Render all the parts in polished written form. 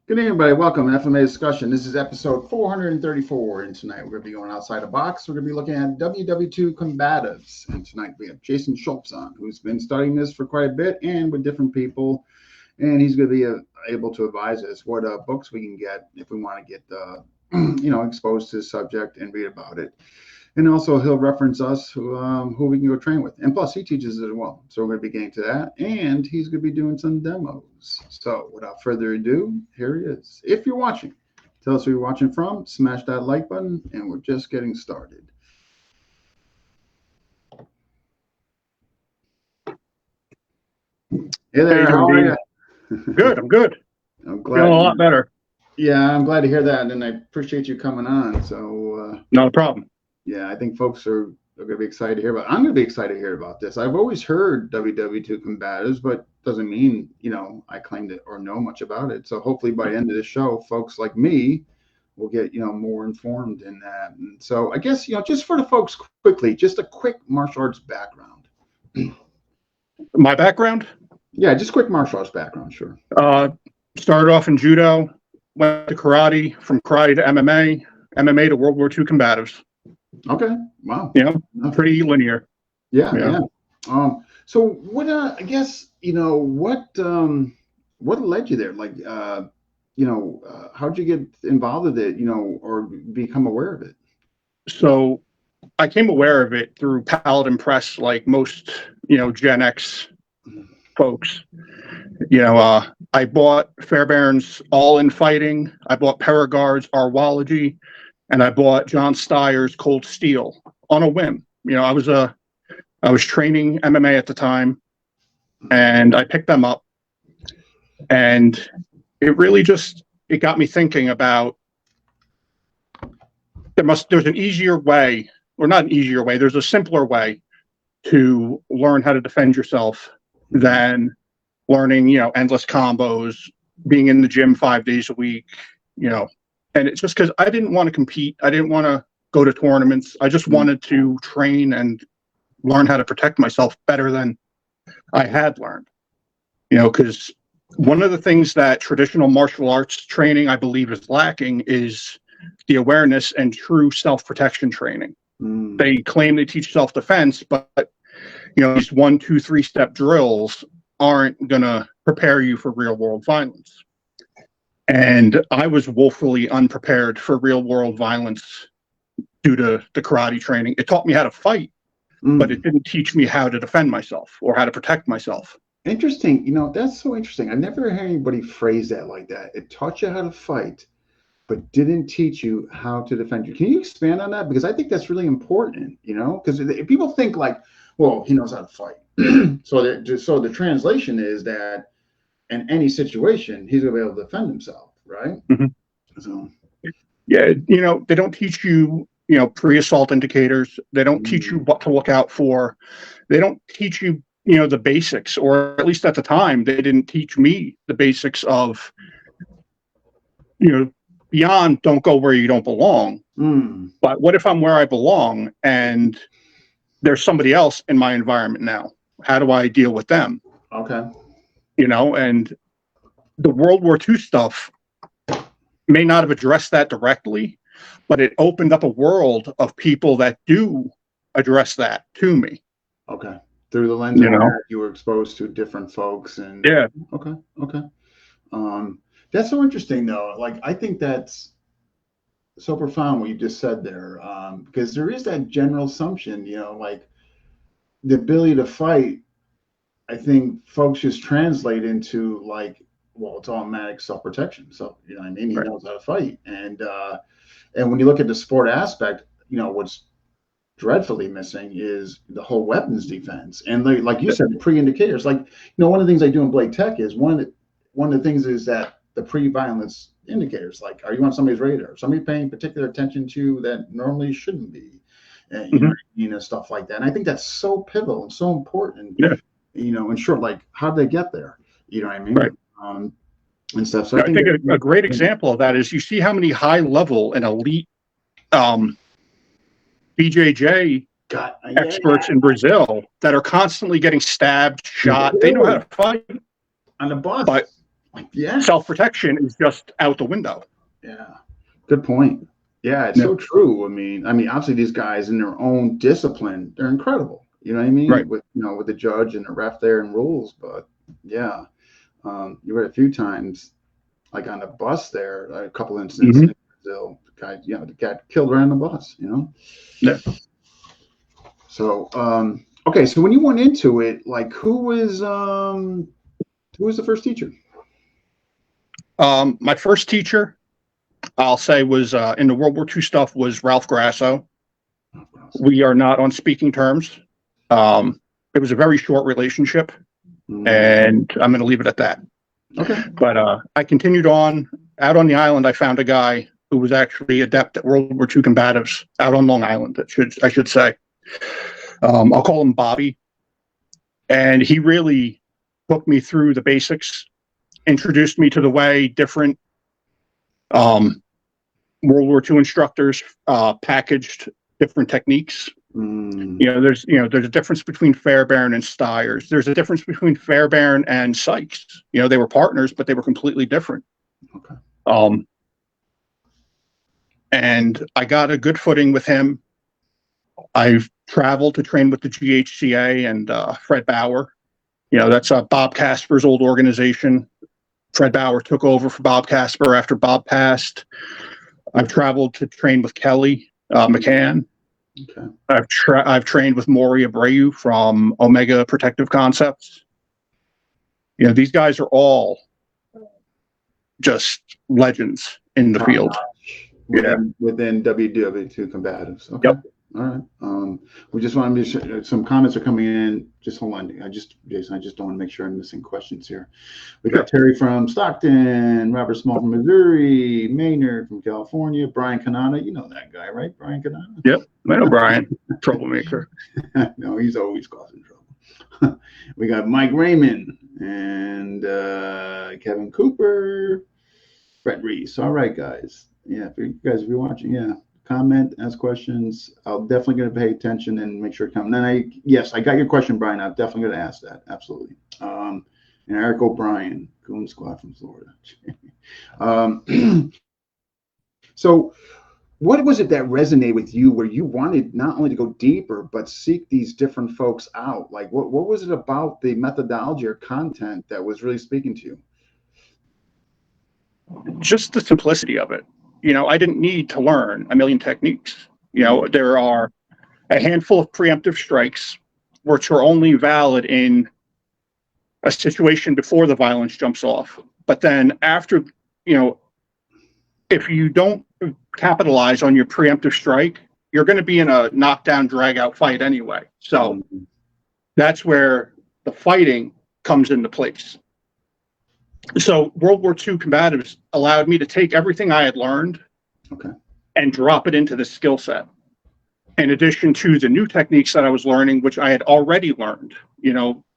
Good evening, everybody. Welcome to FMA Discussion. This is episode 434, and tonight we're going to be going outside the box. We're going to be looking at WW2 combatives, and tonight we have Jason Schultz on, who's been studying this for quite a bit and with different people, and he's going to be able to advise us what books we can get if we want to get exposed to the subject and read about it. And also he'll reference us who we can go train with. And plus he teaches it as well. So we're going to be getting to that. And he's going to be doing some demos. So without further ado, here he is. If you're watching, tell us where you're watching from. Smash that like button. And we're just getting started. Hey there, how are you? Good, I'm good. I'm glad. Feeling a lot better. Yeah, I'm glad to hear that. And I appreciate you coming on. So not a problem. Yeah, I think folks are going to be excited to hear about it. I'm going to be excited to hear about this. I've always heard WW2 combatives, but doesn't mean, I claimed it or know much about it. So hopefully by the end of the show, folks like me will get, more informed in that. And so I guess, just for the folks quickly, just a quick martial arts background. My background? Yeah, just quick martial arts background, sure. Started off in judo, went to karate, from karate to MMA to World War II combatives. Okay. Wow. Pretty linear. Yeah. So what? I guess what led you there? Like, how'd you get involved with it? Or become aware of it? So I came aware of it through Paladin Press, like most Gen X folks. I bought Fairbairn's All in Fighting. I bought Paragard's Arwology. And I bought John Steyer's Cold Steel on a whim. I was training MMA at the time, and I picked them up. And it really it got me thinking about there's an easier way, or not an easier way, there's a simpler way to learn how to defend yourself than learning, endless combos, being in the gym 5 days a week, And it's just because I didn't want to compete. I didn't want to go to tournaments. I just wanted to train and learn how to protect myself better than I had learned. Because one of the things that traditional martial arts training, I believe, is lacking is the awareness and true self-protection training. They claim they teach self-defense, but these 1, 2, 3-step drills aren't going to prepare you for real-world violence. And I was woefully unprepared for real-world violence due to the karate training. It taught me how to fight, but it didn't teach me how to defend myself or how to protect myself. Interesting. That's so interesting. I never heard anybody phrase that like that. It taught you how to fight, but didn't teach you how to defend you. Can you expand on that? Because I think that's really important, because people think like, well, he knows how to fight. So the translation is that in any situation, he's going to be able to defend himself, right? Mm-hmm. So, yeah, they don't teach you, pre-assault indicators. They don't teach you what to look out for. They don't teach you, the basics, or at least at the time, they didn't teach me the basics of, beyond don't go where you don't belong. But what if I'm where I belong and there's somebody else in my environment now? How do I deal with them? Okay. And the World War II stuff may not have addressed that directly, but it opened up a world of people that do address that to me. Okay. Through the lens of that, you were exposed to different folks. And yeah. Okay. That's so interesting, though. Like, I think that's so profound what you just said there, because there is that general assumption, like the ability to fight. I think folks just translate into like, well, it's automatic self-protection. So, He knows how to fight. And when you look at the sport aspect, what's dreadfully missing is the whole weapons defense. And like you said, the pre-indicators, like, one of the things I do in Blade Tech is one of the things is that the pre-violence indicators, like are you on somebody's radar? Somebody paying particular attention to that normally shouldn't be, you know, stuff like that. And I think that's so pivotal and so important. Yeah. You know, in short, like how did they get there? You know what I mean? Right. And stuff. So I think a great example of that is you see how many high level and elite BJJ experts in Brazil that are constantly getting stabbed, shot. They know how to fight on the bus, but self-protection is just out the window. Yeah, good point. Yeah, it's so true. I mean, obviously these guys in their own discipline, they're incredible. You know what I mean? Right. With with the judge and the ref there and rules, but yeah, you read a few times, like on the bus there, a couple incidents in Brazil. The guy killed right on the bus. You know. Yeah. So, okay. So when you went into it, like, who was the first teacher? My first teacher, I'll say, was in the World War II stuff was Ralph Grasso. We are not on speaking terms. It was a very short relationship, and I'm going to leave it at that. Okay. But I continued on. Out on the island, I found a guy who was actually adept at World War II combatives out on Long Island. I should say. I'll call him Bobby, and he really took me through the basics, introduced me to the way different World War II instructors packaged different techniques. There's a difference between Fairbairn and Stiers. There's a difference between Fairbairn and Sykes. They were partners, but they were completely different. Okay. And I got a good footing with him. I've traveled to train with the GHCA and Fred Bauer. That's Bob Casper's old organization. Fred Bauer took over for Bob Casper after Bob passed. I've traveled to train with Kelly McCann. Okay. I've trained with Maury Abreu from Omega Protective Concepts. These guys are all just legends in the field. Within WW2 combatives. Okay. Yep. All right. We just want to make sure some comments are coming in. Just hold on. Jason, I just don't want to make sure I'm missing questions here. We got Terry from Stockton, Robert Small from Missouri, Maynard from California, Brian Canana. You know that guy, right? Brian Canana? Yep. I know Brian. Troublemaker. No, he's always causing trouble. We got Mike Raymond and Kevin Cooper, Brett Reese. All right, guys. Yeah, if you're watching, comment, ask questions. I'll definitely going to pay attention and make sure to come. Then I got your question, Brian. I'm definitely going to ask that. Absolutely. And Eric O'Brien, Goon Squad from Florida. So what was it that resonated with you where you wanted not only to go deeper, but seek these different folks out? Like what was it about the methodology or content that was really speaking to you? Just the simplicity of it. I didn't need to learn a million techniques. There are a handful of preemptive strikes, which are only valid in a situation before the violence jumps off. But then after, if you don't capitalize on your preemptive strike, you're going to be in a knockdown, drag out fight anyway. So that's where the fighting comes into place. So World War II combatives allowed me to take everything I had learned and drop it into the skill set. In addition to the new techniques that I was learning, which I had already learned.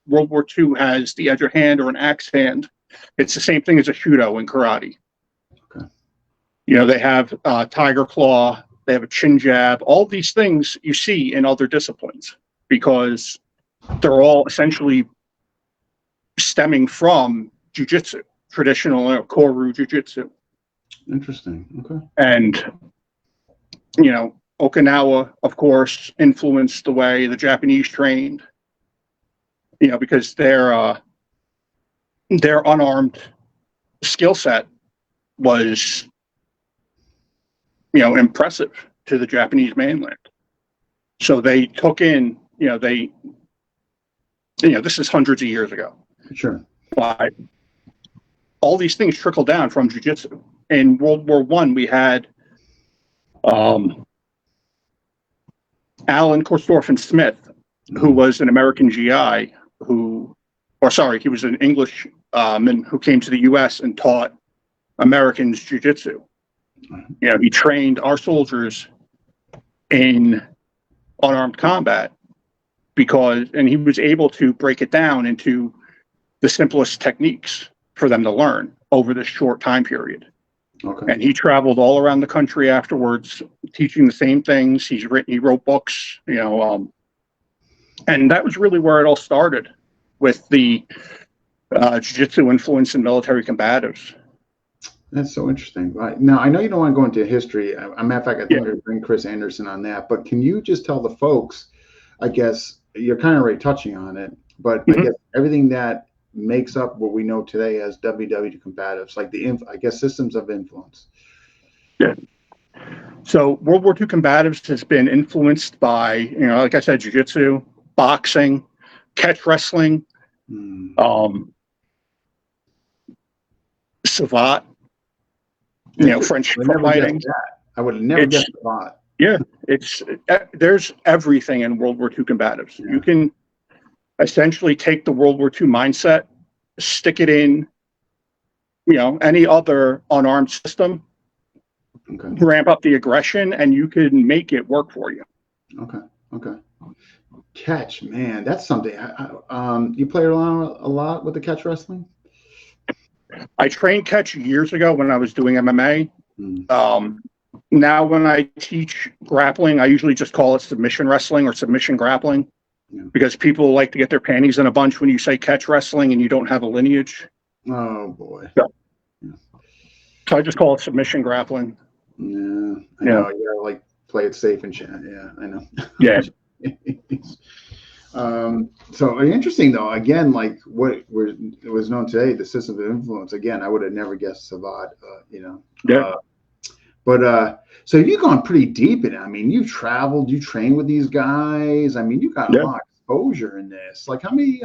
World War II has the edge of hand or an axe hand. It's the same thing as a Shudo in karate. Okay. They have tiger claw, they have a chin jab, all these things you see in other disciplines because they're all essentially stemming from jiu-jitsu, traditional Koru jiu-jitsu. Interesting. Okay. And, Okinawa, of course, influenced the way the Japanese trained, because their unarmed skill set was, impressive to the Japanese mainland. So they took in, this is hundreds of years ago. Sure. But all these things trickle down from jiu-jitsu. In World War I, we had Alan Korstorffen Smith, who was an American GI he was an Englishman who came to the U.S. and taught Americans jiu-jitsu. You know, he trained our soldiers in unarmed combat and he was able to break it down into the simplest techniques for them to learn over this short time period. Okay. And he traveled all around the country afterwards, teaching the same things. He wrote books, you know, and that was really where it all started, with the jiu-jitsu influence in military combatives. That's so interesting. Right. Now, I know you don't want to go into history. As a matter of fact, I think Yeah. we're going to bring Chris Anderson on that. But can you just tell the folks, I guess you're kind of already touching on it, but I guess everything that makes up what we know today as WW combatives, like I guess systems of influence. Yeah. So World War II combatives has been influenced by, you know, like I said, jiu-jitsu, boxing, catch wrestling, savate, you know, French fighting. I would never guess savate. Yeah, there's everything in World War II combatives. Yeah. You can essentially take the World War II mindset, stick it in, you know, any other unarmed system, ramp up the aggression, and you can make it work for you. Okay. Catch, man, that's something. You play around a lot with the catch wrestling? I trained catch years ago when I was doing MMA. Now when I teach grappling, I usually just call it submission wrestling or submission grappling, because people like to get their panties in a bunch when you say catch wrestling and you don't have a lineage. Oh boy. So I just call it submission grappling. Yeah, I know. You gotta like play it safe and shit. Yeah, I know. Yeah. So interesting though. Again, like what was known today, the system of influence. Again, I would have never guessed savate. You know. Yeah. But so you've gone pretty deep in it. I mean, you've traveled, you trained with these guys. I mean, you got a lot of exposure in this. Like how many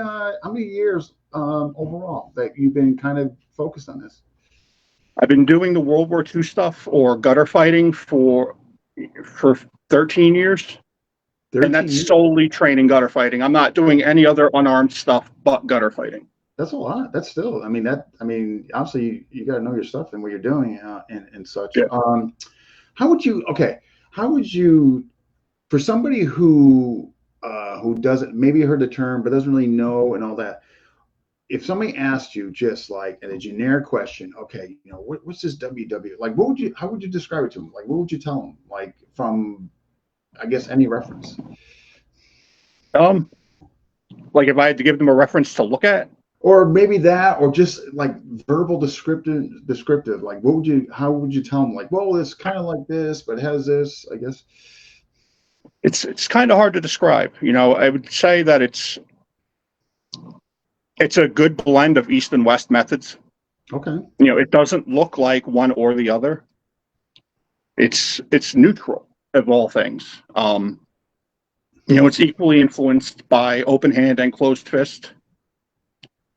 years overall that you've been kind of focused on this? I've been doing the World War II stuff or gutter fighting for 13 years. And that's solely training gutter fighting. I'm not doing any other unarmed stuff but gutter fighting. That's a lot. That's still, obviously you got to know your stuff and what you're doing and such. Yeah. How would you, for somebody who doesn't, maybe heard the term, but doesn't really know and all that, if somebody asked you just like in a generic question, okay, you know, what's this WW? Like, how would you describe it to them? Like, what would you tell them? Like from, I guess, any reference? Like if I had to give them a reference to look at? Or maybe that, or just like verbal descriptive. Like, how would you tell them? Like, well, it's kind of like this, but it has this, I guess. It's kind of hard to describe. You know, I would say that it's a good blend of East and West methods. Okay. You know, it doesn't look like one or the other. It's neutral of all things. You know, it's equally influenced by open hand and closed fist.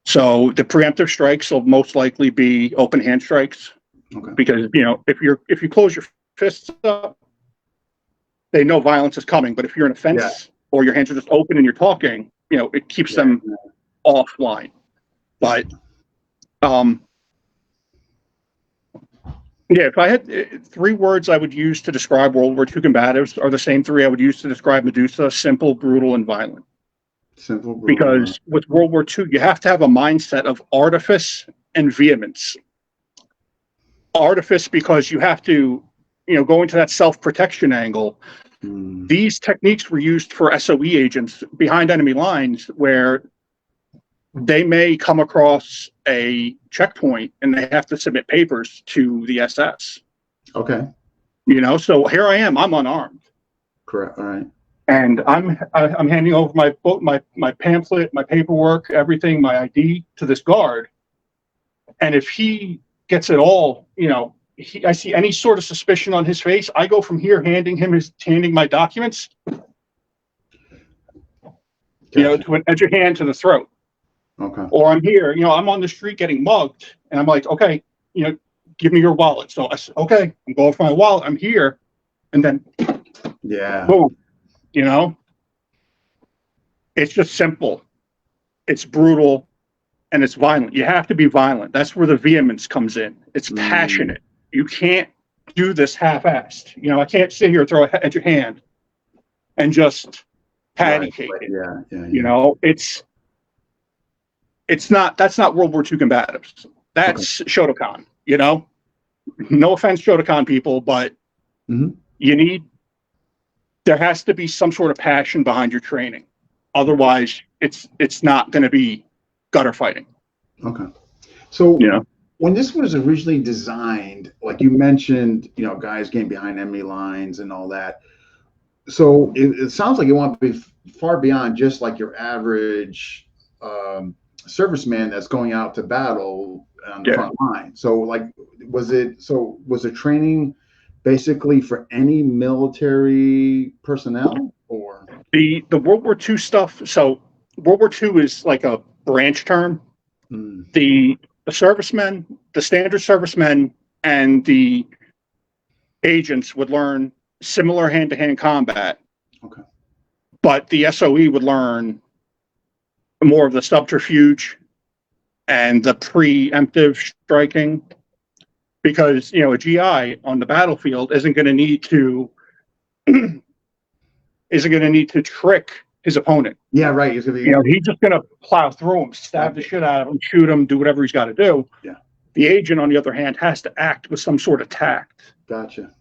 So the preemptive strikes will most likely be open hand strikes, because you know if you close your fists up, they know violence is coming. But if you're in a fence or your hands are just open and you're talking, you know it keeps them offline. But if I had 3 words I would use to describe World War II combatives are the same 3 I would use to describe Medusa: simple, brutal, and violent. Simple, brutal. Because with World War II, you have to have a mindset of artifice and vehemence. Artifice because you have to, you know, go into that self-protection angle. These techniques were used for SOE agents behind enemy lines where they may come across a checkpoint and they have to submit papers to the SS. Okay. You know, so here I am, I'm unarmed. Correct. All right. And I'm handing over my book, my pamphlet, my paperwork, everything, my ID to this guard. And if he gets it all, you know, I see any sort of suspicion on his face, I go from here handing my documents, you know, to an edge of hand to the throat. Okay. Or I'm here, you know, I'm on the street getting mugged, and I'm like, okay, you know, give me your wallet. So I said, okay, I'm going for my wallet. I'm here, and then, boom, you know, it's just simple. It's brutal. and it's violent. You have to be violent. That's where the vehemence comes in. It's passionate. You can't do this half-assed. You know, I can't sit here and throw it at your hand and just patty cake it. Yeah. You know, that's not World War II combatives. That's Shotokan, you know? No offense, Shotokan people, but there has to be some sort of passion behind your training. Otherwise, it's not going to be gutter fighting. Okay. So when this was originally designed, like you mentioned, you know, guys getting behind enemy lines and all that. So it sounds like you want to be far beyond just like your average serviceman that's going out to battle on the front line. So like, was the training basically for any military personnel, or the World War II stuff? So World War II is like a branch term. The servicemen, the standard servicemen, and the agents would learn similar hand-to-hand combat. Okay. But the SOE would learn more of the subterfuge and the preemptive striking, because, you know, a GI on the battlefield isn't going to need to trick his opponent. Yeah, right. He's gonna be, you know, he's just going to plow through him, stab the shit out of him, shoot him, do whatever he's got to do. Yeah. The agent, on the other hand, has to act with some sort of tact. Gotcha.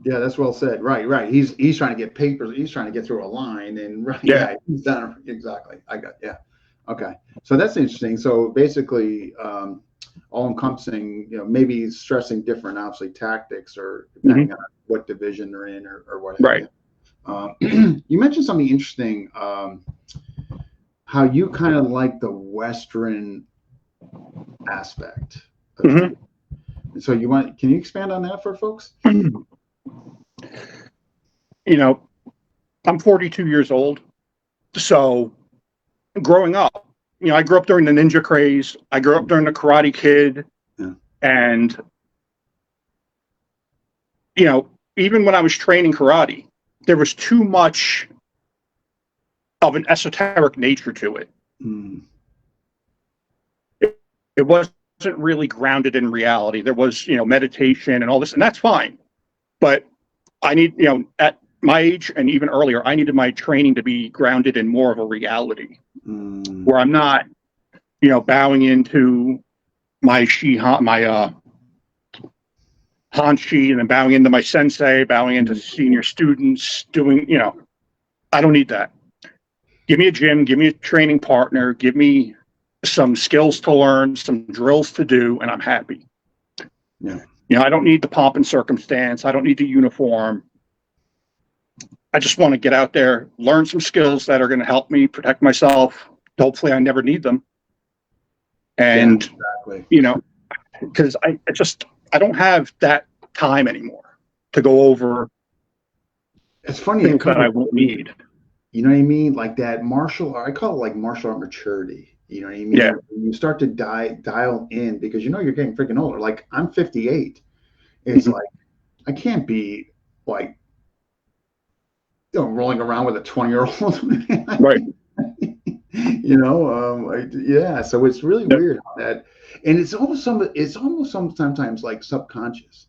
Yeah, that's well said. Right. He's trying to get papers. He's trying to get through a line, and he's done exactly. Okay. So that's interesting. So basically, all encompassing, you know, maybe stressing different, obviously, tactics, or depending on what division they're in, or whatever. Right. You mentioned something interesting. How you kind of like the Western aspect. So can you expand on that for folks? You know, I'm 42 years old. So growing up, you know, I grew up during the ninja craze. I grew up during the Karate Kid. And, you know, even when I was training karate, there was too much of an esoteric nature to it. It wasn't really grounded in reality. There was, you know, meditation and all this, and that's fine. But I need, you know, at my age and even earlier, I needed my training to be grounded in more of a reality, where I'm not, you know, bowing into my Hanshi, and then bowing into my sensei, bowing into senior students, doing, you know, I don't need that. Give me a gym, give me a training partner, give me some skills to learn, some drills to do, and I'm happy. Yeah. You know, I don't need the pomp and circumstance. I don't need the uniform. I just want to get out there, learn some skills that are going to help me protect myself. Hopefully I never need them. And, you know, because I don't have that time anymore to go over. It's funny things that I won't need. You know what I mean? Like that I call it like martial art maturity. You know what I mean? Yeah. You start to dial in, because you know you're getting freaking older. Like I'm 58. It's like I can't be like, you know, rolling around with a 20-year-old. Right. You know, yeah. So it's really weird that, and it's almost sometimes like subconscious.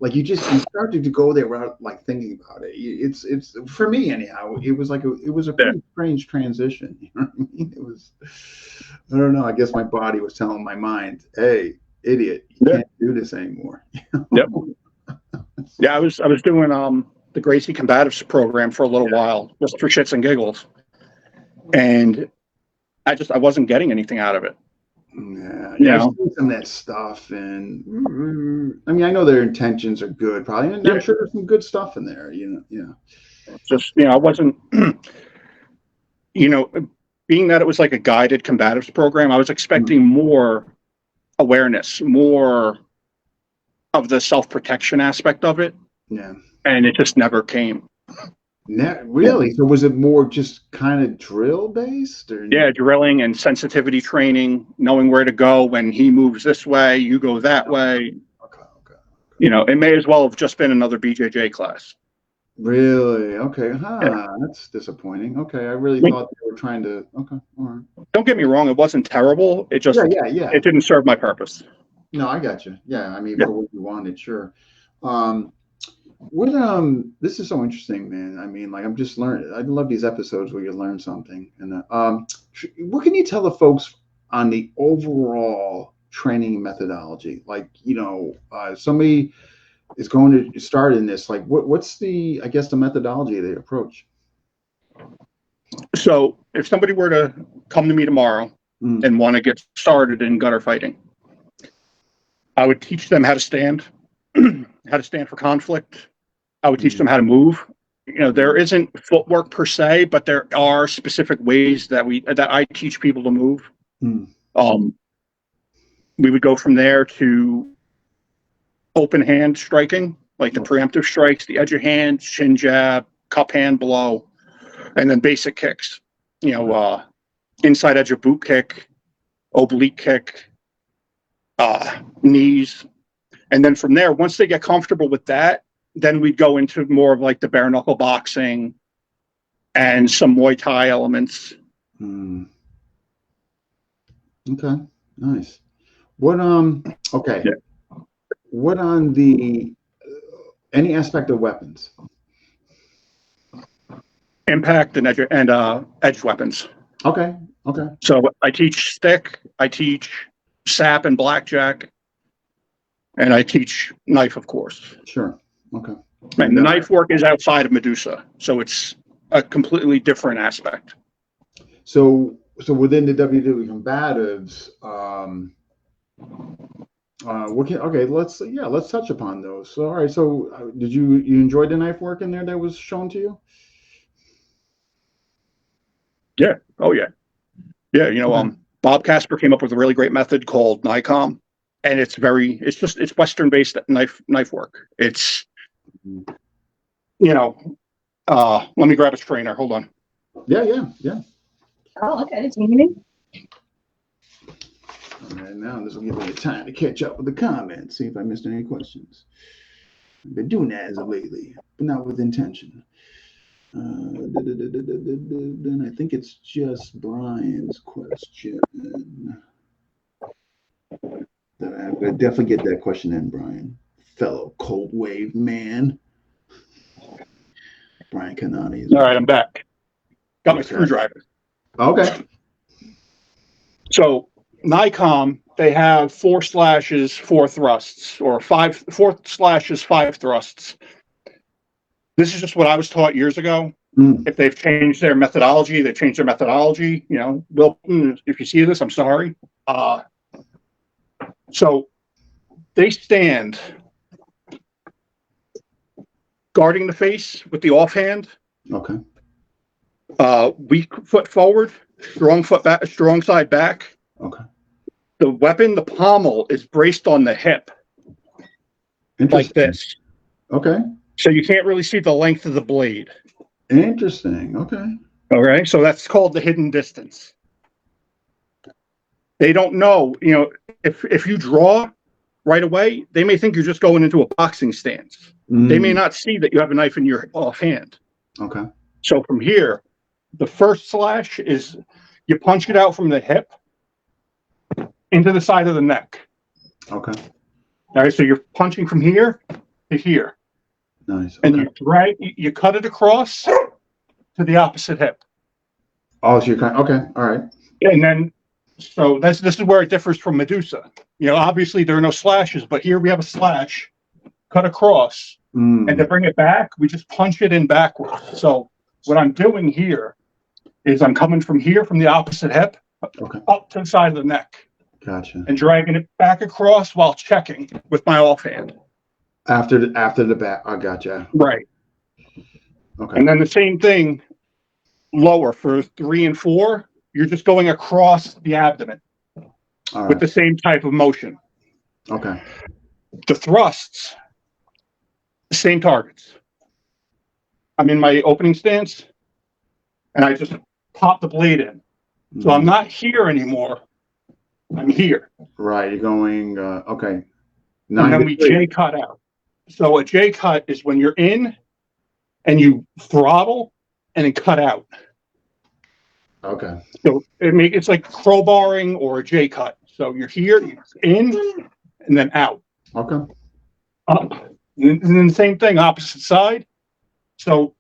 Like you start to go there without like thinking about it. It's for me anyhow. It was a pretty strange transition. You know what I mean? It was, I don't know. I guess my body was telling my mind, "Hey, idiot, you can't do this anymore." Yep. Yeah, I was doing the Gracie Combatives program for a little while, just for shits and giggles, and I wasn't getting anything out of it. Yeah, I've seen some of that stuff, and I mean, I know their intentions are good, probably, and I'm sure there's some good stuff in there. You know. Just, you know, I wasn't, you know, being that it was like a guided combatives program, I was expecting more awareness, more of the self-protection aspect of it. Yeah. And it just never came. Really? So was it more just kind of drill based, or? Yeah, drilling and sensitivity training, knowing where to go when he moves this way, you go that way. Okay. You know, it may as well have just been another BJJ class. Really? Okay. Yeah. Huh. That's disappointing. Okay. I really I mean, thought they were trying to. Okay. All right. don't get me wrong, it wasn't terrible. Yeah. Yeah. Yeah. It didn't serve my purpose. No, I got you. Yeah. I mean, Yeah. for what you wanted, sure. Um, this is so interesting, man. I mean, like I'm just learning. I love these episodes where you learn something. And what can you tell the folks on the overall training methodology? Like, somebody is going to start in this. Like, what's the, I guess, the methodology, the approach? So if somebody were to come to me tomorrow Mm. and want to get started in gutter fighting, I would teach them how to stand, how to stand for conflict. I would teach them how to move. There isn't footwork per se, but there are specific ways that I teach people to move. Mm. We would go from there to open hand striking, like the preemptive strikes, the edge of hand, shin jab, cup hand blow, and then basic kicks. Inside edge of boot kick, oblique kick, knees. And then from there, once they get comfortable with that, then we'd go into more of like the bare knuckle boxing and some Muay Thai elements. Mm. Okay, nice. Okay. Yeah. What on the any aspect of weapons? Impact and edge weapons. Okay. So I teach stick, I teach sap and blackjack, and I teach knife, of course. Sure. Okay. And the knife work is outside of Medusa, so it's a completely different aspect. So within the WWE combatives, let's touch upon those. So all right, so did you enjoy the knife work in there that was shown to you? Yeah. Oh yeah. Yeah. Bob Casper came up with a really great method called NICOM, and it's Western based knife work. It's, let me grab a trainer. Hold on. Yeah. Oh, okay. It's meaning. All right, now this will give me time to catch up with the comments, see if I missed any questions. I've been doing that as of lately, but not with intention. Then I think it's just Brian's question. I definitely get that question in, Brian. Fellow Cold Wave man. Brian Kanani. All right, I'm back. Got my screwdriver. Okay. So NICOM, they have 4 slashes, 4 thrusts, or 4 slashes, 5 thrusts. This is just what I was taught years ago. Mm. If they've changed their methodology, they've changed their methodology. Wilton, if you see this, I'm sorry. So they stand guarding the face with the offhand. Okay. Weak foot forward, strong foot back, strong side back. Okay. The weapon, the pommel, is braced on the hip like this. Okay. So you can't really see the length of the blade. Interesting. Okay. Okay. So that's called the hidden distance. They don't know, if you draw right away, they may think you're just going into a boxing stance. Mm. They may not see that you have a knife in your offhand. Okay. So from here, the first slash is you punch it out from the hip into the side of the neck. Okay. All right. So you're punching from here to here. Nice. Okay. And you cut it across to the opposite hip. Oh, so you're okay. All right. And then, so this is where it differs from Medusa. Obviously there are no slashes, but here we have a slash cut across. Mm. And to bring it back, we just punch it in backwards. So what I'm doing here is I'm coming from here, from the opposite hip, up to the side of the neck. Gotcha. And dragging it back across while checking with my offhand. After the back, I gotcha. Right. Okay. And then the same thing lower for 3 and 4. You're just going across the abdomen with the same type of motion. Okay. The thrusts, same targets. I'm in my opening stance, and I just pop the blade in. Mm-hmm. So I'm not here anymore. I'm here. Right. You're going, okay. And then we J cut out. So a J cut is when you're in, and you throttle and then cut out. Okay. So it's like crowbarring or a J cut. So you're here, in, and then out. Okay. Up. And then the same thing, opposite side. So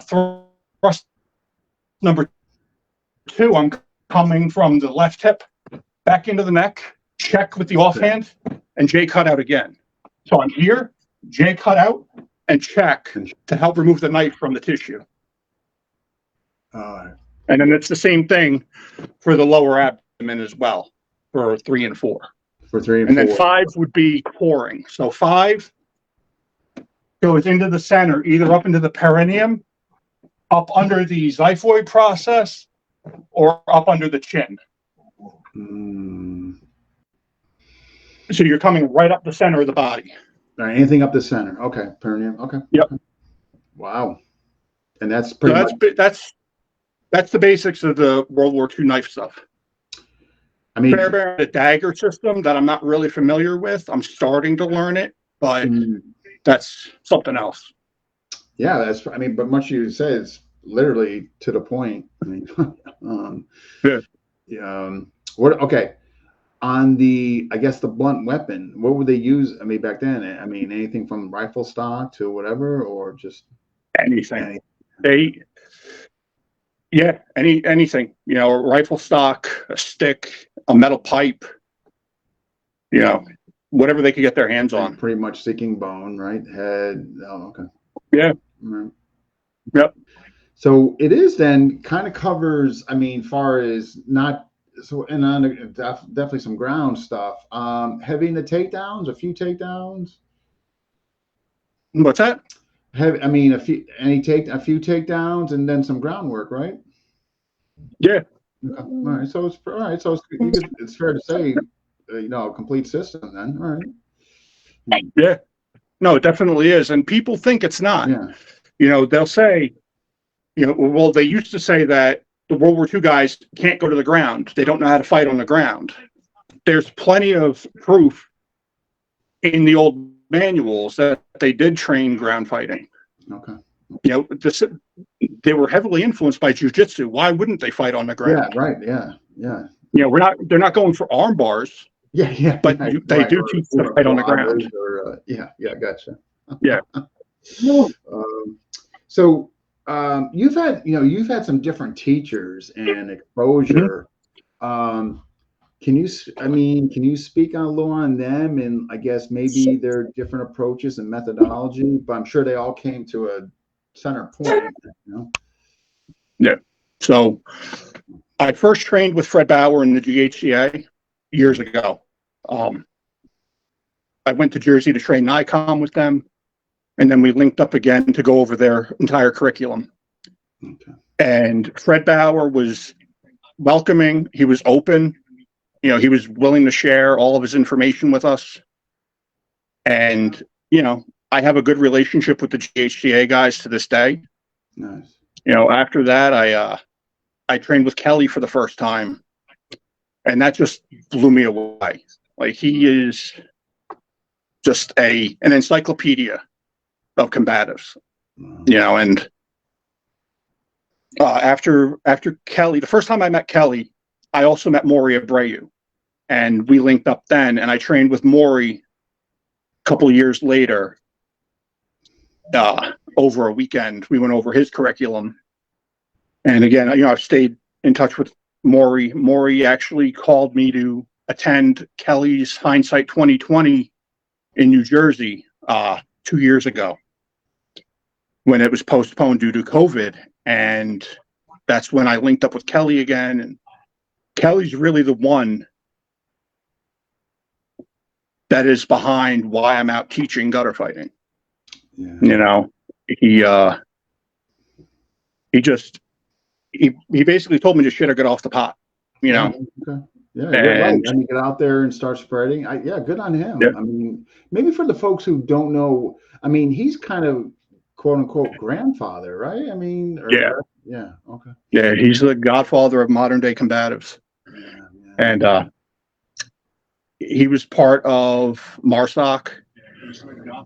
thrust number 2, I'm coming from the left hip back into the neck, check with the offhand, and J cut out again. So I'm here, J cut out, and check to help remove the knife from the tissue. And then it's the same thing for the lower abdomen as well, for 3 and 4. For 3 and 4. And then 5 would be coring. So 5 goes into the center, either up into the perineum, up under the xiphoid process, or up under the chin. So you're coming right up the center of the body. All right, anything up the center. Okay. Perineum. Okay. Yep. Okay. Wow. And that's pretty much. That's the basics of the World War II knife stuff. I mean, the dagger system that I'm not really familiar with. I'm starting to learn it, but that's something else. Yeah, that's. I mean, but much you say, it's literally to the point. I mean, what? Okay, on the, I guess the blunt weapon. What would they use? I mean, back then. I mean, anything from rifle stock to whatever, or just anything. Anything. You know, a rifle stock, a stick, a metal pipe. You know, whatever they could get their hands on. Pretty much seeking bone, right? Head. Oh, okay. Yeah. Right. Yep. So it is then kind of covers. I mean, far as not so, and on definitely some ground stuff. Heavy in the takedowns, a few takedowns. What's that? I mean, a few takedowns, and then some groundwork, right? Yeah. Okay. All right. So it's all right. So it's fair to say, a complete system then. All right. Yeah. No, it definitely is, and people think it's not. Yeah. You know, they'll say, well, they used to say that the World War II guys can't go to the ground. They don't know how to fight on the ground. There's plenty of proof in the old manuals that they did train ground fighting. Okay. You know, they were heavily influenced by jiu-jitsu. Why wouldn't they fight on the ground? Yeah, right. Yeah, yeah. You know, they're not going for arm bars. Yeah, yeah. But they do teach the fight on the ground. Yeah, gotcha. Yeah. So you've had some different teachers and exposure. Can you speak a little on them, and I guess maybe their different approaches and methodology, but I'm sure they all came to a center point, Yeah. So I first trained with Fred Bauer in the GHCA years ago. I went to Jersey to train NICOM with them, and then we linked up again to go over their entire curriculum. Okay. And Fred Bauer was welcoming. He was open. You know, he was willing to share all of his information with us. And, I have a good relationship with the GHCA guys to this day. Nice. After that, I trained with Kelly for the first time, and that just blew me away. Like, he is just an encyclopedia of combatives. Wow. And after Kelly, the first time I met Kelly, I also met Maury Abreu, and we linked up then, and I trained with Maury a couple of years later. Over a weekend, we went over his curriculum, and again, I've stayed in touch with Maury. Maury actually called me to attend Kelly's Hindsight 2020 in New Jersey 2 years ago, when it was postponed due to COVID, and that's when I linked up with Kelly again. And Kelly's really the one that is behind why I'm out teaching gutter fighting. Yeah. He basically told me to shit or get off the pot, Okay. Yeah, you're right. And you get out there and start spreading. Good on him. Yeah. I mean, maybe for the folks who don't know, I mean, he's kind of quote unquote grandfather, right? I mean, yeah. Okay. Yeah, he's the godfather of modern day combatives. Yeah. And he was part of MARSOC.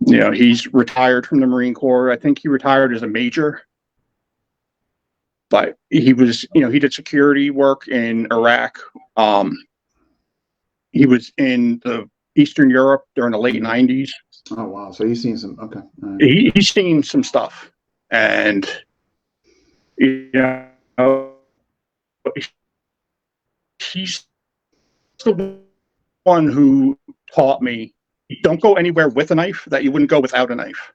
You know, he's retired from the Marine Corps. I think he retired as a major. But he was, you know, he did security work in Iraq. He was in the Eastern Europe during the late 90s. Oh, wow. So he's seen some, okay. All right. He's seen some stuff. And, you know, he's the one who taught me, don't go anywhere with a knife that you wouldn't go without a knife.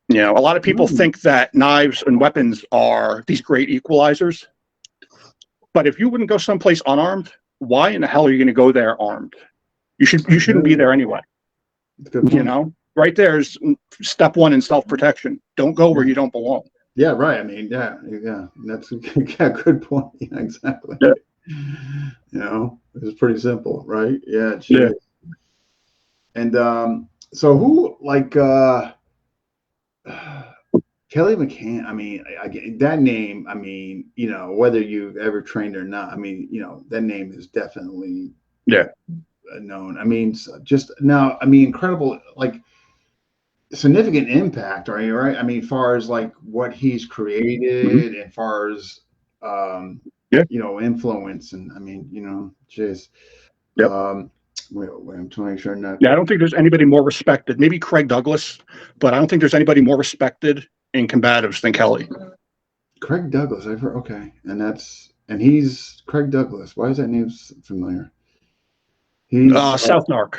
You know, a lot of people think that knives and weapons are these great equalizers. But if you wouldn't go someplace unarmed, why in the hell are you going to go there armed? You shouldn't be there anyway. You know, right there's step one in self-protection. Don't go where you don't belong. Yeah, right. I mean, yeah, that's a good point. Yeah, exactly. Yeah. You know, it's pretty simple, right? Yeah. Geez. Yeah. And so who, like, Kelly McCann, I mean, that name, I mean, you know, whether you've ever trained or not, I mean, you know, that name is definitely known. I mean, just now, I mean, incredible, like, significant impact, are you right? I mean, far as like what he's created and far as, you know, influence, and I mean, you know, just, wait, I'm trying to make sure not. Yeah, I don't think there's anybody more respected. Maybe Craig Douglas, but I don't think there's anybody more respected in combatives than Kelly. Craig Douglas, I've heard. Okay, and he's Craig Douglas. Why is that name familiar? He's South Narc.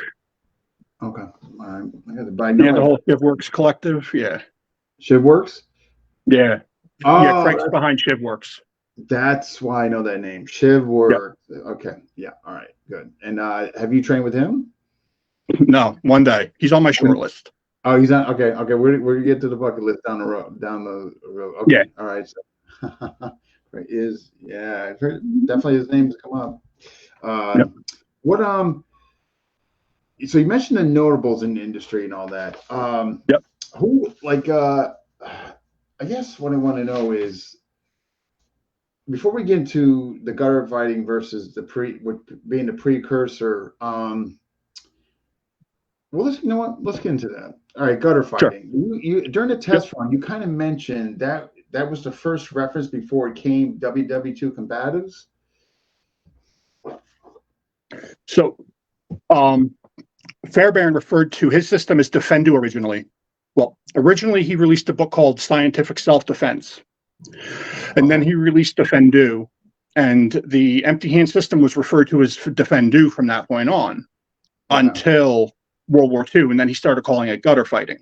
Okay, I got to buy. Yeah, the whole ShivWorks collective. Yeah, ShivWorks. Yeah, oh, yeah. Craig's behind ShivWorks. That's why I know that name. ShivWorks. Yep. Okay, yeah. All right, good. And have you trained with him? No, one day. He's on my short list. Oh, he's on. Okay. We're gonna get to the bucket list down the road. Okay. Yeah. All right. So, I've heard, definitely his name's come up. What So you mentioned the notables in the industry and all that. Who, like, I guess what I want to know is, before we get into the gutter fighting versus being the precursor, well, let's get into that. All right, gutter fighting. Sure. You during the test run, you kind of mentioned that was the first reference before it came WW2 combatives. So, Fairbairn referred to his system as Defendu originally. Well, originally he released a book called Scientific Self-Defense, and then he released Defendu, and the empty hand system was referred to as Defendu from that point on until World War II, and then he started calling it gutter fighting.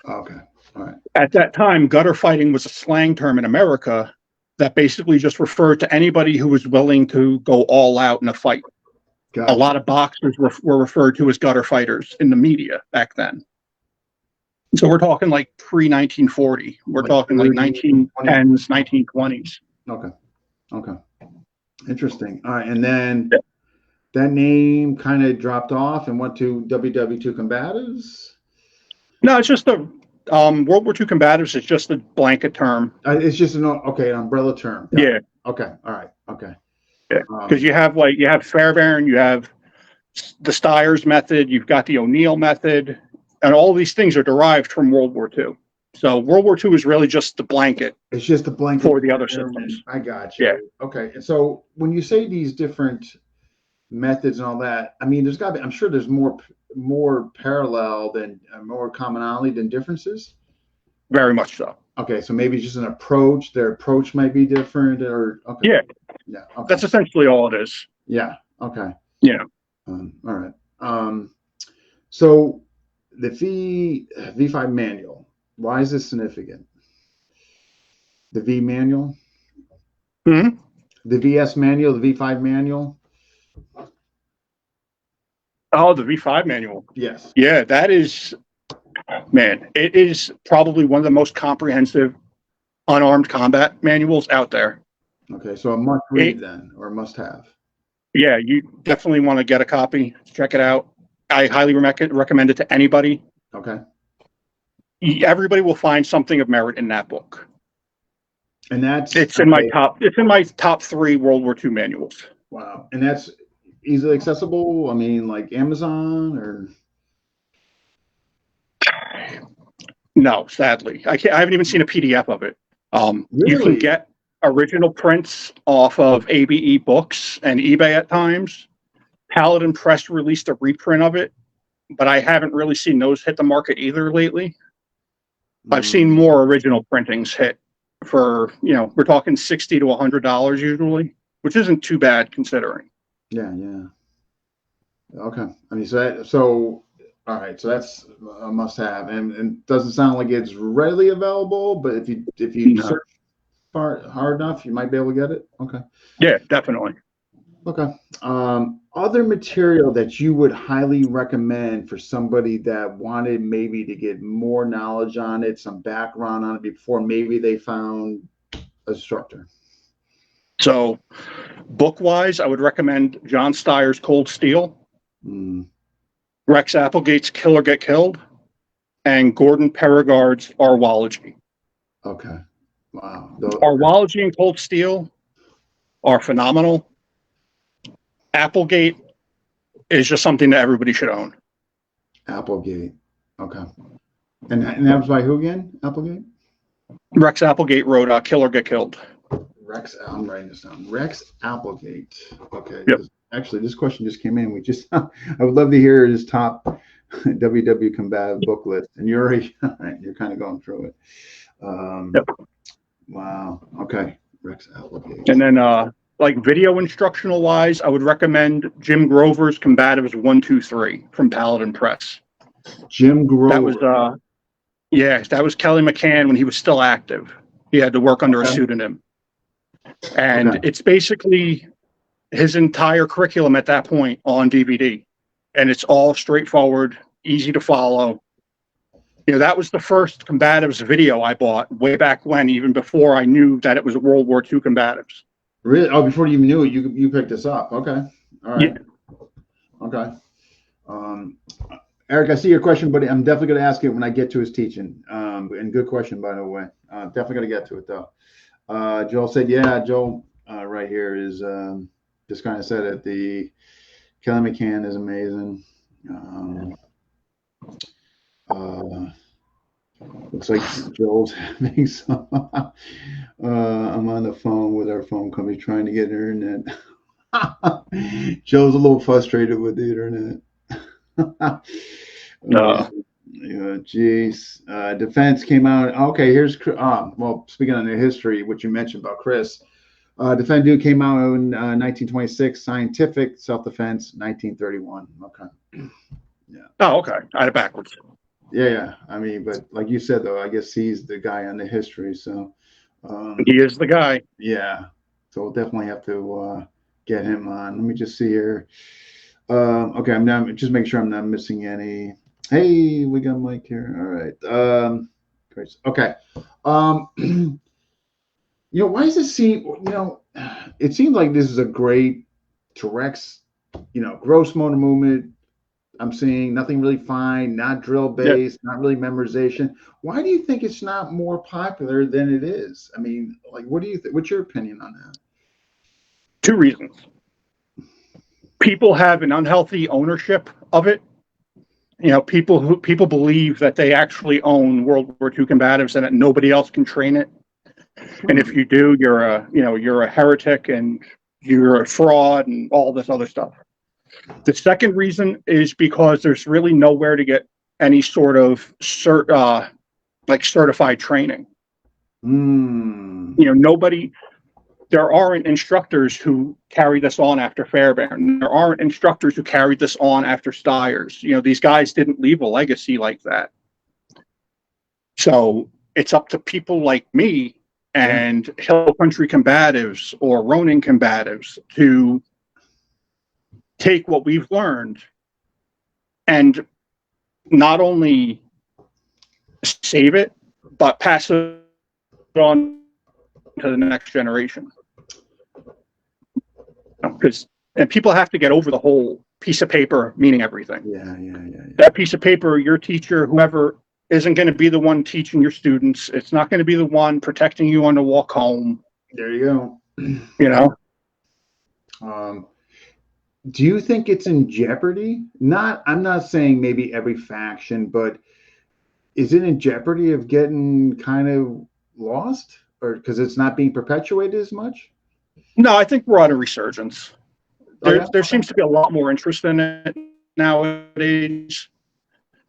Okay. All right. At that time, gutter fighting was a slang term in America that basically just referred to anybody who was willing to go all out in a fight. Gotcha. A lot of boxers were referred to as gutter fighters in the media back then. So we're talking like pre-1940. We're talking like 1910s, 1920s. Okay. Interesting. All right. And then that name kind of dropped off and went to WW2 combatives? No, it's just a World War II combatives is just a blanket term. It's just an umbrella term. Yeah. Okay. All right. Okay. Yeah. Because you have Fairbairn, you have the Stiers method, you've got the O'Neill method, and all these things are derived from World War II. So World War II is really just the blanket. It's just the blanket for the other systems. I got you. Yeah. Okay. And so when you say these different methods and all that, I mean, I'm sure there's more parallel than more commonality than differences. Very much so. Okay, so maybe just an approach. Their approach might be different, or okay. Yeah. Okay. That's essentially all it is. Yeah. Okay. Yeah. All right. So the V5 manual. Why is this significant? The V manual. Mm-hmm. The VS manual, the V5 manual. Oh, the V5 manual. Yes. Yeah, that is, man, it is probably one of the most comprehensive unarmed combat manuals out there. Okay, so a must read then, or a must have. Yeah, you definitely want to get a copy. Check it out. I highly recommend it to anybody. Okay. Everybody will find something of merit in that book. And it's in my top 3 World War II manuals. Wow. And that's easily accessible? I mean, like Amazon or? No, sadly, I haven't even seen a PDF of it. You can Really? get original prints off of ABE Books and eBay at times. Paladin Press released a reprint of it, but I haven't really seen those hit the market either lately. I've seen more original printings hit for, we're talking $60 to $100 usually, which isn't too bad considering. Yeah, yeah. Okay. I mean, so all right. So that's a must-have, and doesn't sound like it's readily available. But if you No. search hard enough, you might be able to get it. Okay. Yeah, definitely. Okay. Other material that you would highly recommend for somebody that wanted maybe to get more knowledge on it, some background on it before maybe they found a instructor. So, book-wise, I would recommend John Steyer's Cold Steel, Rex Applegate's Kill or Get Killed, and Gordon Perigard's Arwology. Okay. Wow. Arwology and Cold Steel are phenomenal. Applegate is just something that everybody should own. Applegate. Okay. And that was by who again? Applegate? Rex Applegate wrote Kill or Get Killed. I'm writing this down. Rex Applegate. Okay. Yep. Actually, this question just came in. I would love to hear his top WW Combative book list. And you're kind of going through it. Yep. Wow. Okay. Rex Applegate. And then like video instructional wise, I would recommend Jim Grover's Combatives 1, 2, 3 from Paladin Press. Jim Grover. That was that was Kelly McCann when he was still active. He had to work under a pseudonym. And it's basically his entire curriculum at that point on DVD. And it's all straightforward, easy to follow. That was the first Combatives video I bought way back when, even before I knew that it was World War II Combatives. Really? Oh, before you knew it, you picked this up. Okay. All right. Yeah. Okay. Eric, I see your question, but I'm definitely going to ask it when I get to his teaching. And good question, by the way. Definitely going to get to it, though. Joel said, Joel right here is just kind of said it. The Kelly McCann is amazing. Looks like Joel's having some. I'm on the phone with our phone company trying to get internet. Joel's a little frustrated with the internet. Geez. Defense came out. Okay, here's well, speaking on the history, what you mentioned about Chris. Defend Duke came out in 1926. Scientific Self-Defense 1931. Okay. Yeah. Oh, okay. I had it backwards. Yeah. I mean, but like you said, though, I guess he's the guy on the history. So he is the guy. Yeah. So we'll definitely have to get him on. Let me just see here. Okay, I'm not just making sure I'm not missing any. Hey, we got Mike here. All right. Great. Okay. Why does it seem? It seems like this is a great T-Rex. Gross motor movement. I'm seeing nothing really fine, not drill based, not really memorization. Why do you think it's not more popular than it is? I mean, like, what do you think? What's your opinion on that? 2 reasons. People have an unhealthy ownership of it. People believe that they actually own World War II combatives and that nobody else can train it. And if you do, you're a heretic and you're a fraud and all this other stuff. The second reason is because there's really nowhere to get any sort of certified training. There aren't instructors who carry this on after Fairbairn. There aren't instructors who carried this on after Steyer's. These guys didn't leave a legacy like that. So it's up to people like me and Hill Country Combatives or Ronin Combatives to take what we've learned and not only save it, but pass it on to the next generation. And people have to get over the whole piece of paper meaning everything. Yeah. That piece of paper, your teacher, whoever, isn't going to be the one teaching your students. It's not going to be the one protecting you on the walk home. There you go. Do you think it's in jeopardy? I'm not saying maybe every faction, but is it in jeopardy of getting kind of lost, or because it's not being perpetuated as much? No, I think we're on a resurgence. Oh, yeah? There seems to be a lot more interest in it nowadays.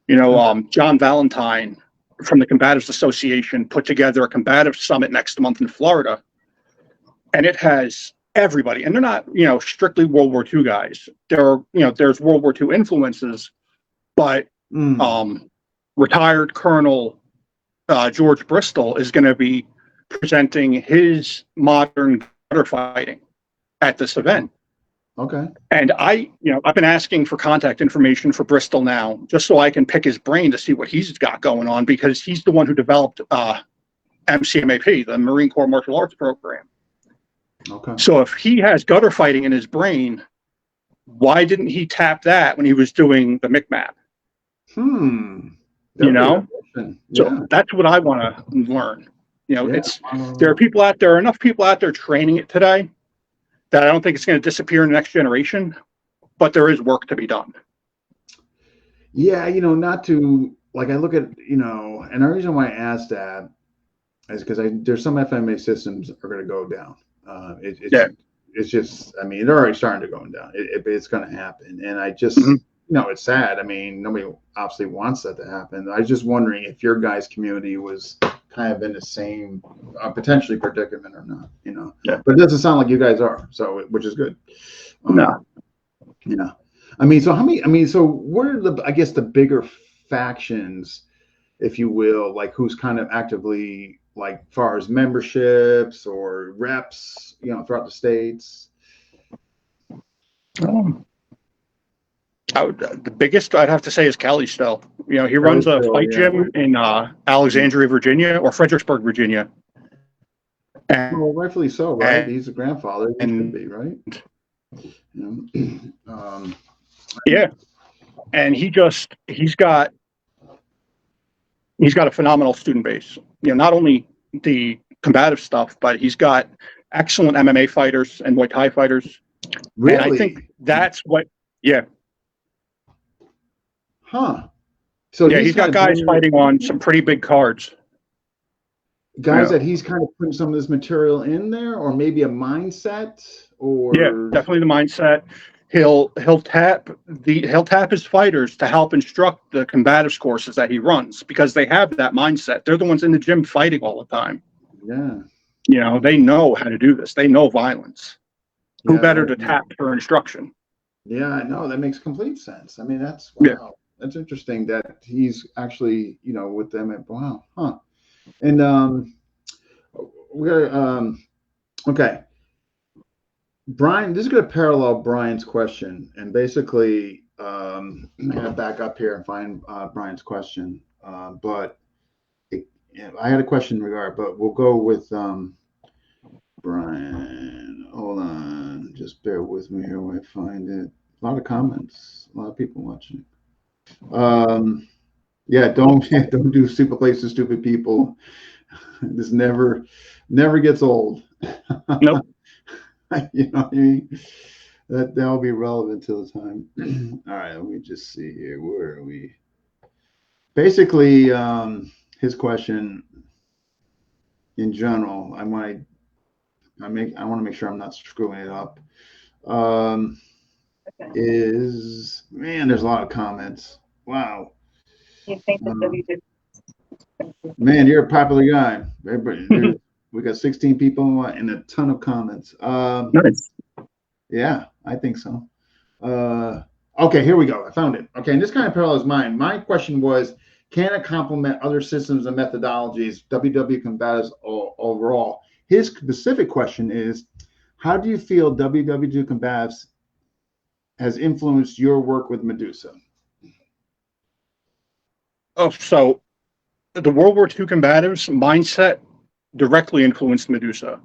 John Valentine from the Combatives Association put together a combative summit next month in Florida, and it has everybody. And they're not, strictly World War II guys. There's World War II influences, but retired Colonel George Bristol is going to be presenting his modern gutter fighting at this event. Okay. And I've been asking for contact information for Bristol now, just so I can pick his brain to see what he's got going on, because he's the one who developed MCMAP, the Marine Corps Martial Arts Program. Okay. So if he has gutter fighting in his brain, why didn't he tap that when he was doing the MCMAP? So that's what I want to learn. There are enough people out there training it today that I don't think it's going to disappear in the next generation, but there is work to be done. Yeah, not to, like, I look at, and the reason why I asked that is because there's some FMA systems are going to go down. It's just, I mean, they're already starting to go down. It's going to happen. And I just, it's sad. I mean, nobody obviously wants that to happen. I was just wondering if your guys' community was kind of in the same potentially predicament or not, but it doesn't sound like you guys are, so, which is good. No. Yeah. So what are the bigger factions, if you will, like who's kind of actively, like far as memberships or reps, throughout the states? The biggest I'd have to say is Cali still. He runs a fight gym in Alexandria, Virginia, or Fredericksburg, Virginia. And, well, rightfully so, right? He's a grandfather. He should be, right? Yeah. And he's got a phenomenal student base. Not only the combative stuff, but he's got excellent MMA fighters and Muay Thai fighters. Really? And I think that's what, yeah. Huh. So yeah, he's got guys fighting on some pretty big cards. Guys that he's kind of putting some of this material in there, or maybe a mindset, or definitely the mindset. He'll tap his fighters to help instruct the combatives courses that he runs, because they have that mindset. They're the ones in the gym fighting all the time. Yeah. They know how to do this. They know violence. Who better to tap for instruction? Yeah, I know. That makes complete sense. I mean, that's That's interesting that he's actually, with them. Wow. Huh. And we're okay. Brian, this is going to parallel Brian's question, and basically, I'm going to back up here and find Brian's question. But I had a question in regard, but we'll go with Brian. Hold on, just bear with me here when I find it. A lot of comments, a lot of people watching. Don't do stupid places, stupid people. This never gets old. Nope. You know what I mean? That'll be relevant till the time. All right, let me just see here. Where are we? Basically, his question in general, I want to make sure I'm not screwing it up. There's a lot of comments. Wow. You think that Man, you're a popular guy. Everybody, we got 16 people and a ton of comments. Nice. Yeah, I think so. Okay, here we go. I found it. Okay, and this kind of parallels mine. My question was, can it complement other systems and methodologies, WW combatives overall? His specific question is, how do you feel WW combatives has influenced your work with Medusa? Oh, so the World War II combatives mindset directly influenced Medusa.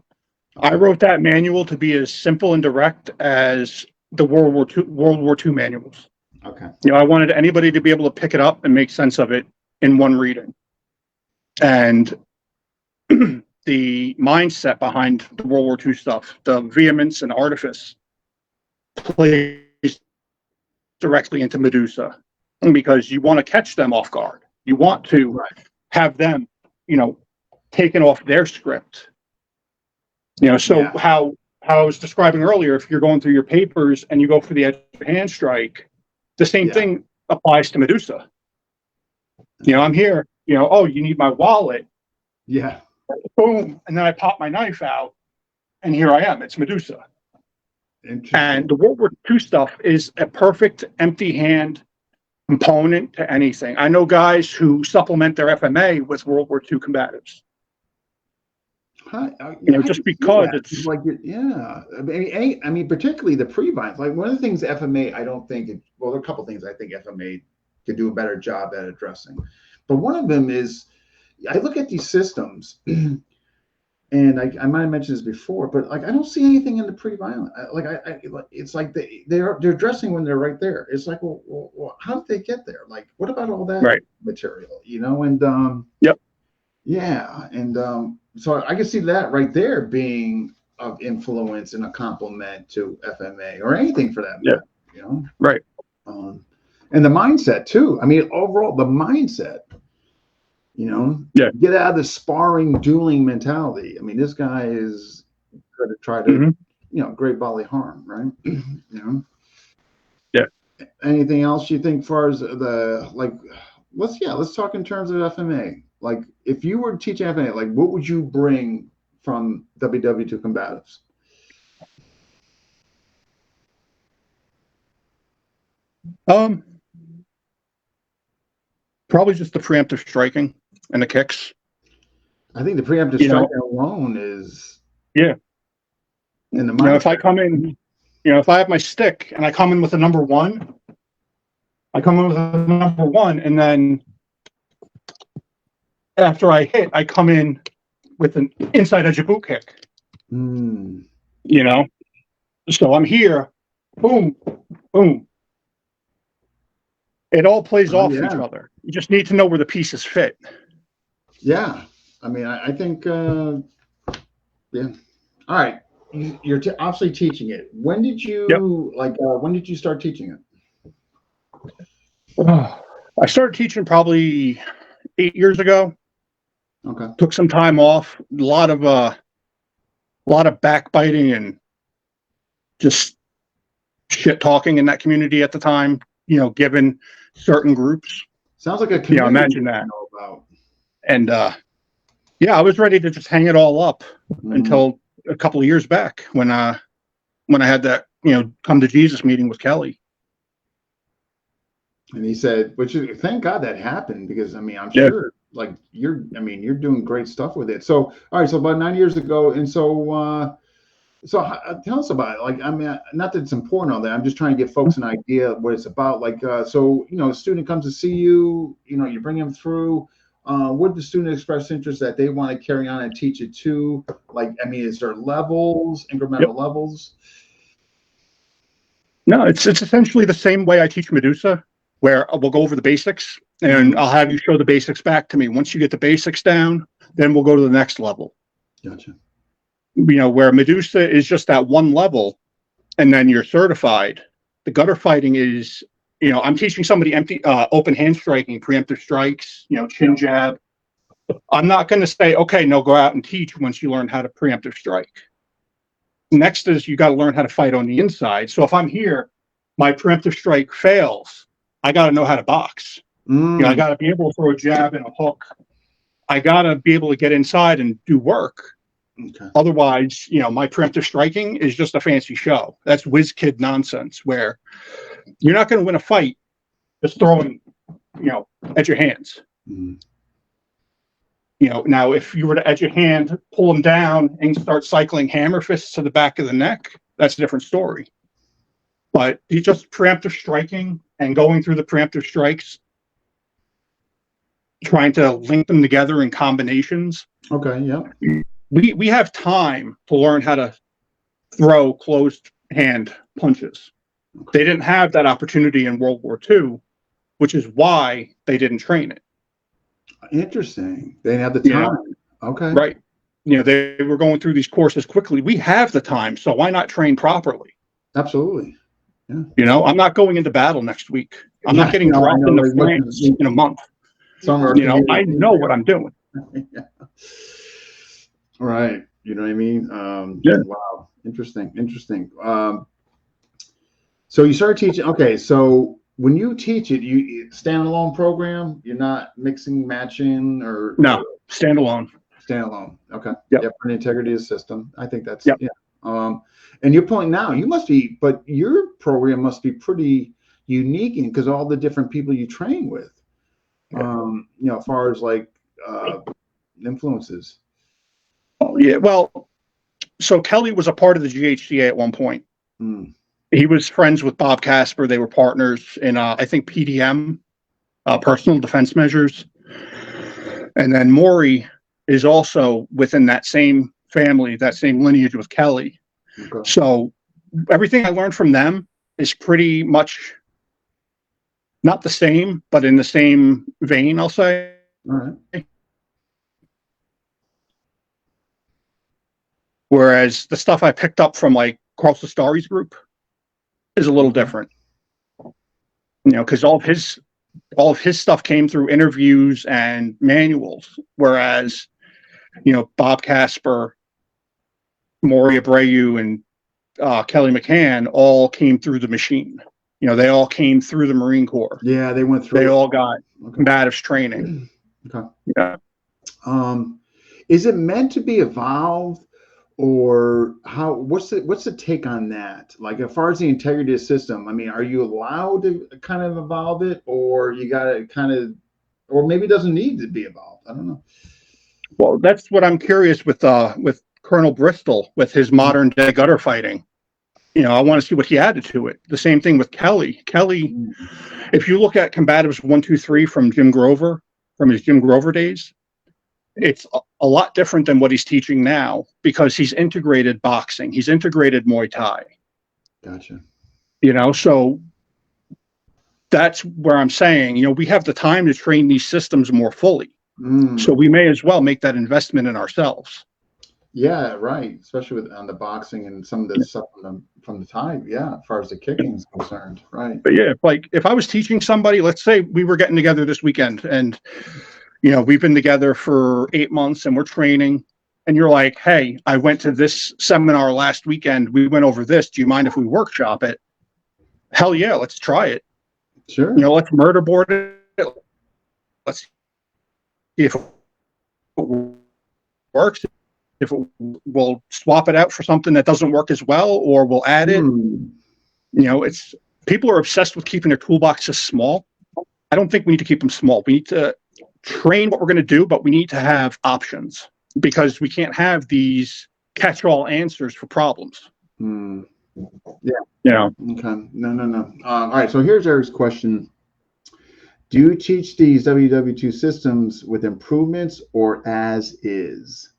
I wrote that manual to be as simple and direct as the World War II manuals. Okay. I wanted anybody to be able to pick it up and make sense of it in one reading. And the mindset behind the World War II stuff, the vehemence and artifice, plays directly into Medusa, because you want to catch them off guard. You want to Right. have them, taken off their script. So Yeah. how I was describing earlier, if you're going through your papers and you go for the edge hand strike, the same Yeah. thing applies to Medusa. I'm here, oh, you need my wallet. Yeah. Boom. And then I pop my knife out and here I am. It's Medusa. Interesting. And the World War II stuff is a perfect empty hand component to anything. I know guys who supplement their FMA with World War II combatives. Just because it's like, yeah. I mean, particularly the pre-vines. Like one of the things FMA, I don't think there are a couple things I think FMA could do a better job at addressing. But one of them is, I look at these systems, and I might have mentioned this before, but like I don't see anything in the pre-violent. It's like they're addressing when they're right there. It's like, well, how did they get there? Like, what about all that material? And yep. Yeah, and so I can see that right there being of influence and a complement to FMA or anything for that matter. Right. And the mindset too. I mean, overall, the mindset. Get out of the sparring, dueling mentality. I mean, this guy is going to try to, great bodily harm, right? Yeah. Anything else you think, as far as let's talk in terms of FMA. Like, if you were teaching FMA, like, what would you bring from WW2 combatives? Probably just the preemptive striking and the kicks. I think the preemptive striking alone is in the mind. If I come in, if I have my stick and I come in with a number one, and then after I hit, I come in with an inside edge of boot kick. So I'm here, boom, boom. It all plays off each other. You just need to know where the pieces fit. Yeah. I mean, I think, yeah. All right. You're obviously teaching it. When did you, when did you start teaching it? I started teaching probably 8 years ago. Okay. Took some time off. A lot of backbiting and just shit talking in that community at the time. Given certain groups. Sounds like a community. Imagine that. About. And I was ready to just hang it all up until a couple of years back when I had that come to Jesus meeting with Kelly. And he said, thank God that happened, because I mean, I'm sure you're doing great stuff with it. So all right, so about 9 years ago, and so tell us about it. Like, I mean, not that it's important on that. I'm just trying to give folks an idea of what it's about. Like, a student comes to see you. You bring them through. Would the student express interest that they want to carry on and teach it to? Like, I mean, is there levels, incremental levels? No, it's essentially the same way I teach Medusa, where we'll go over the basics and I'll have you show the basics back to me. Once you get the basics down, then we'll go to the next level. Gotcha. Where Medusa is just that one level and then you're certified. The gutter fighting is, I'm teaching somebody open hand striking, preemptive strikes, chin jab. I'm not going to say, okay, no, go out and teach once you learn how to preemptive strike. Next is you got to learn how to fight on the inside. So if I'm here, my preemptive strike fails, I got to know how to box. I got to be able to throw a jab and a hook. I got to be able to get inside and do work. Okay. Otherwise, my preemptive striking is just a fancy show. That's whiz kid nonsense where you're not going to win a fight just throwing, at your hands. Now if you were to edge your hand, pull them down and start cycling hammer fists to the back of the neck, that's a different story. But you just preemptive striking and going through the preemptive strikes, trying to link them together in combinations. Okay. Yeah. We have time to learn how to throw closed hand punches. They didn't have that opportunity in World War II, which is why they didn't train it. Interesting. They didn't have the time. Okay. Right. They were going through these courses quickly. We have the time, so why not train properly? Absolutely. Yeah. I'm not going into battle next week. I'm not getting dropped into France in a month. Some are I know what I'm doing. Yeah. Right. You know what I mean? Yeah. Wow. Interesting. So you started teaching. Okay. So when you teach it, you standalone program. You're not mixing, matching, or No, standalone. standalone. Okay. Yep. Yeah. For the integrity of the system. I think that's Yep. yeah. And your point now, you must be, but your program must be pretty unique because all the different people you train with. As far as like influences. Oh, yeah. Well, so Kelly was a part of the GHCA at one point. Mm. He was friends with Bob Casper. They were partners in, I think, PDM, personal defense measures. And then Maury is also within that same family, that same lineage with Kelly. Okay. So everything I learned from them is pretty much not the same, but in the same vein, I'll say. All right. Whereas the stuff I picked up from like Carl Sestari's group is a little different, because all of his stuff came through interviews and manuals, whereas Bob Casper, Maury Abreu, and Kelly McCann all came through the machine. They all came through the Marine Corps. Yeah, they went through. They all got combatives training. Okay. Yeah. Is it meant to be evolved, or how? What's the take on that? Like, as far as the integrity of the system, I mean, are you allowed to kind of evolve it, or you got to kind of, or maybe it doesn't need to be evolved? I don't know. Well, that's what I'm curious with Colonel Bristol with his modern day gutter fighting. I want to see what he added to it. The same thing with Kelly. Kelly, if you look at Combatives 1, 2, 3 from Jim Grover, from his Jim Grover days, it's a lot different than what he's teaching now because he's integrated boxing. He's integrated Muay Thai. Gotcha. So that's where I'm saying, we have the time to train these systems more fully. So we may as well make that investment in ourselves. Yeah, right. Especially on the boxing and some of the stuff from the Thai. Yeah, as far as the kicking is concerned, right? But yeah, like if I was teaching somebody, let's say we were getting together this weekend, and we've been together for 8 months, and we're training, and you're like, "Hey, I went to this seminar last weekend. We went over this. Do you mind if we workshop it?" Hell yeah, let's try it. Sure. Let's murder board it. Let's see if it works. If we'll swap it out for something that doesn't work as well, or we'll add it. It's people are obsessed with keeping their toolboxes small. I don't think we need to keep them small. We need to train what we're going to do, but we need to have options because we can't have these catch-all answers for problems. Yeah. Okay. No. All right. So here's Eric's question. Do you teach these WW2 systems with improvements or as is?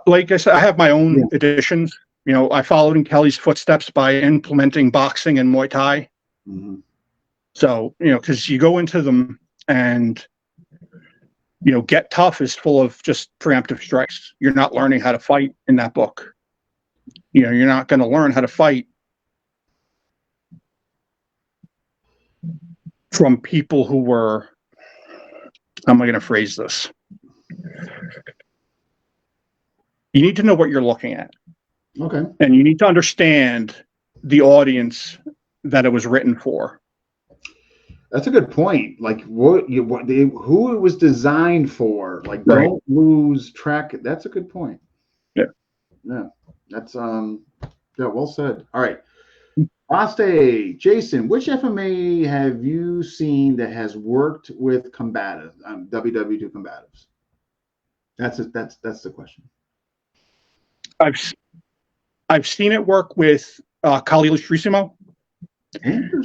Like I said, I have my own additions. I followed in Kelly's footsteps by implementing boxing and Muay Thai. So, because you go into them and, Get Tough is full of just preemptive strikes. You're not learning how to fight in that book. You're not going to learn how to fight from people who were, how am I going to phrase this? You need to know what you're looking at. Okay. And you need to understand the audience that it was written for. That's a good point. Like who it was designed for. Like Right. Don't lose track. That's a good point. Yeah. Yeah. That's well said. All right. Aste, Jason, which FMA have you seen that has worked with combative WW2 combatives? That's the question. I've seen it work with Kali Lustrissimo,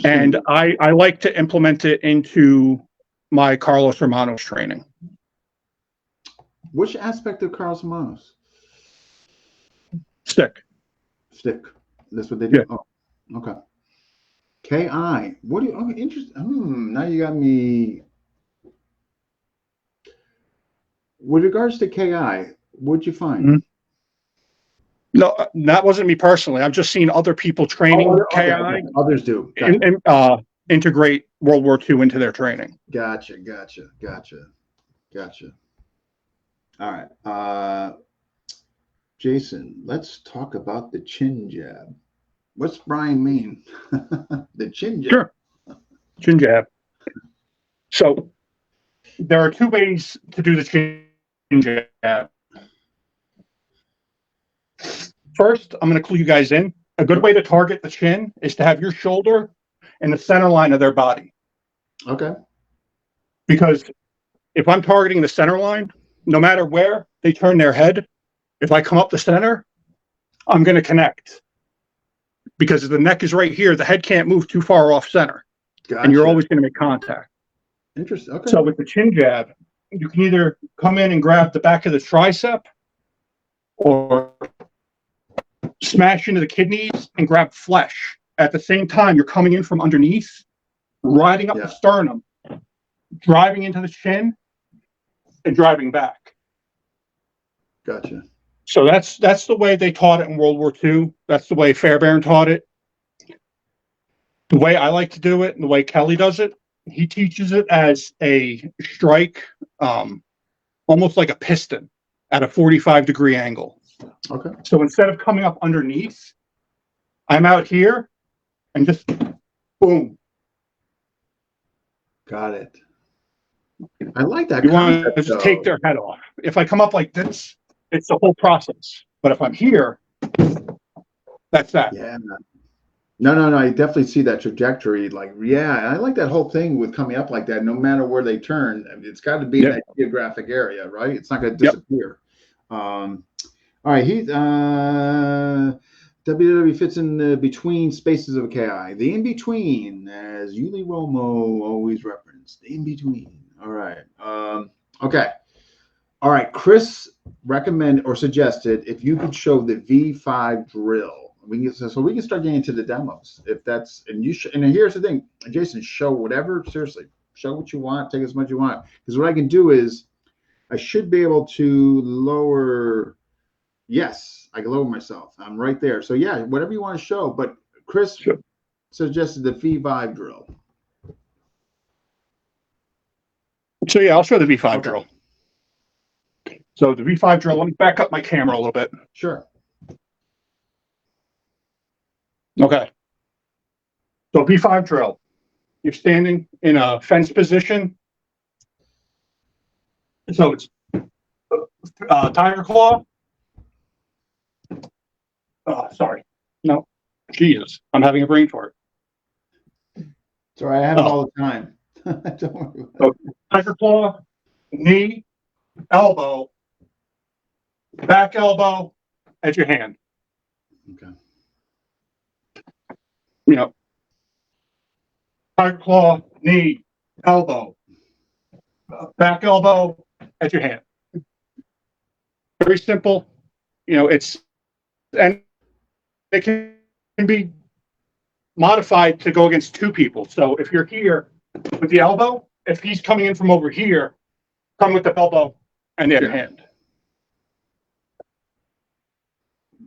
and I like to implement it into my Carlos Hermanos training. Which aspect of Carlos Hermanos? Stick. That's what they do. Yeah. Oh, okay. KI. What do you? Okay, interesting. Now you got me. With regards to KI, what'd you find? No, that wasn't me personally. I've just seen other people training KI. Others do. And integrate World War II into their training. Gotcha. All right. Jason, let's talk about the chin jab. What's Brian mean? The chin jab. Sure. Chin jab. So there are two ways to do the chin jab. First, I'm going to clue you guys in. A good way to target the chin is to have your shoulder in the center line of their body. Okay. Because if I'm targeting the center line, no matter where they turn their head, if I come up the center, I'm going to connect. Because if the neck is right here, the head can't move too far off center. Gotcha. And you're always going to make contact. Interesting. Okay. So with the chin jab, you can either come in and grab the back of the tricep or smash into the kidneys and grab flesh. At the same time, you're coming in from underneath, riding up the sternum, driving into the chin, and driving back. Gotcha. So that's the way they taught it in World War II. That's the way Fairbairn taught it. The way I like to do it and the way Kelly does it, he teaches it as a strike, almost like a piston at a 45-degree angle. Okay. So instead of coming up underneath, I'm out here and just boom. Got it. I like that. You want to concept, just take their head off. If I come up like this, it's the whole process. But if I'm here, that's that. Yeah. No. I definitely see that trajectory. Like, yeah, I like that whole thing with coming up like that. No matter where they turn, it's got to be in that geographic area, right? It's not going to disappear. All right, WWE fits in the between spaces of KI. The in between, as Yuli Romo always referenced, the in between. All right. Okay. All right. Chris recommended or suggested if you could show the V5 drill. We can start getting into the demos. If that's and here's the thing, Jason, show whatever. Seriously, show what you want. Take as much you want. Because what I can do is I should be able to lower. Yes, I can lower myself. I'm right there. So yeah, whatever you want to show. But Chris suggested the V5 drill. So yeah, I'll show the V5 drill. So the V5 drill, let me back up my camera a little bit. Sure. Okay. So V5 drill, you're standing in a fence position. So it's tiger claw. Sorry. No. Jesus. I'm having a brain fart. Sorry, I have it all the time. Don't worry about it. Tiger claw, knee, elbow, back elbow, at your hand. Okay. You know, tiger claw, knee, elbow, back elbow, at your hand. Very simple. You know, and it can be modified to go against two people. So if you're here with the elbow, if he's coming in from over here, come with the elbow and the other hand.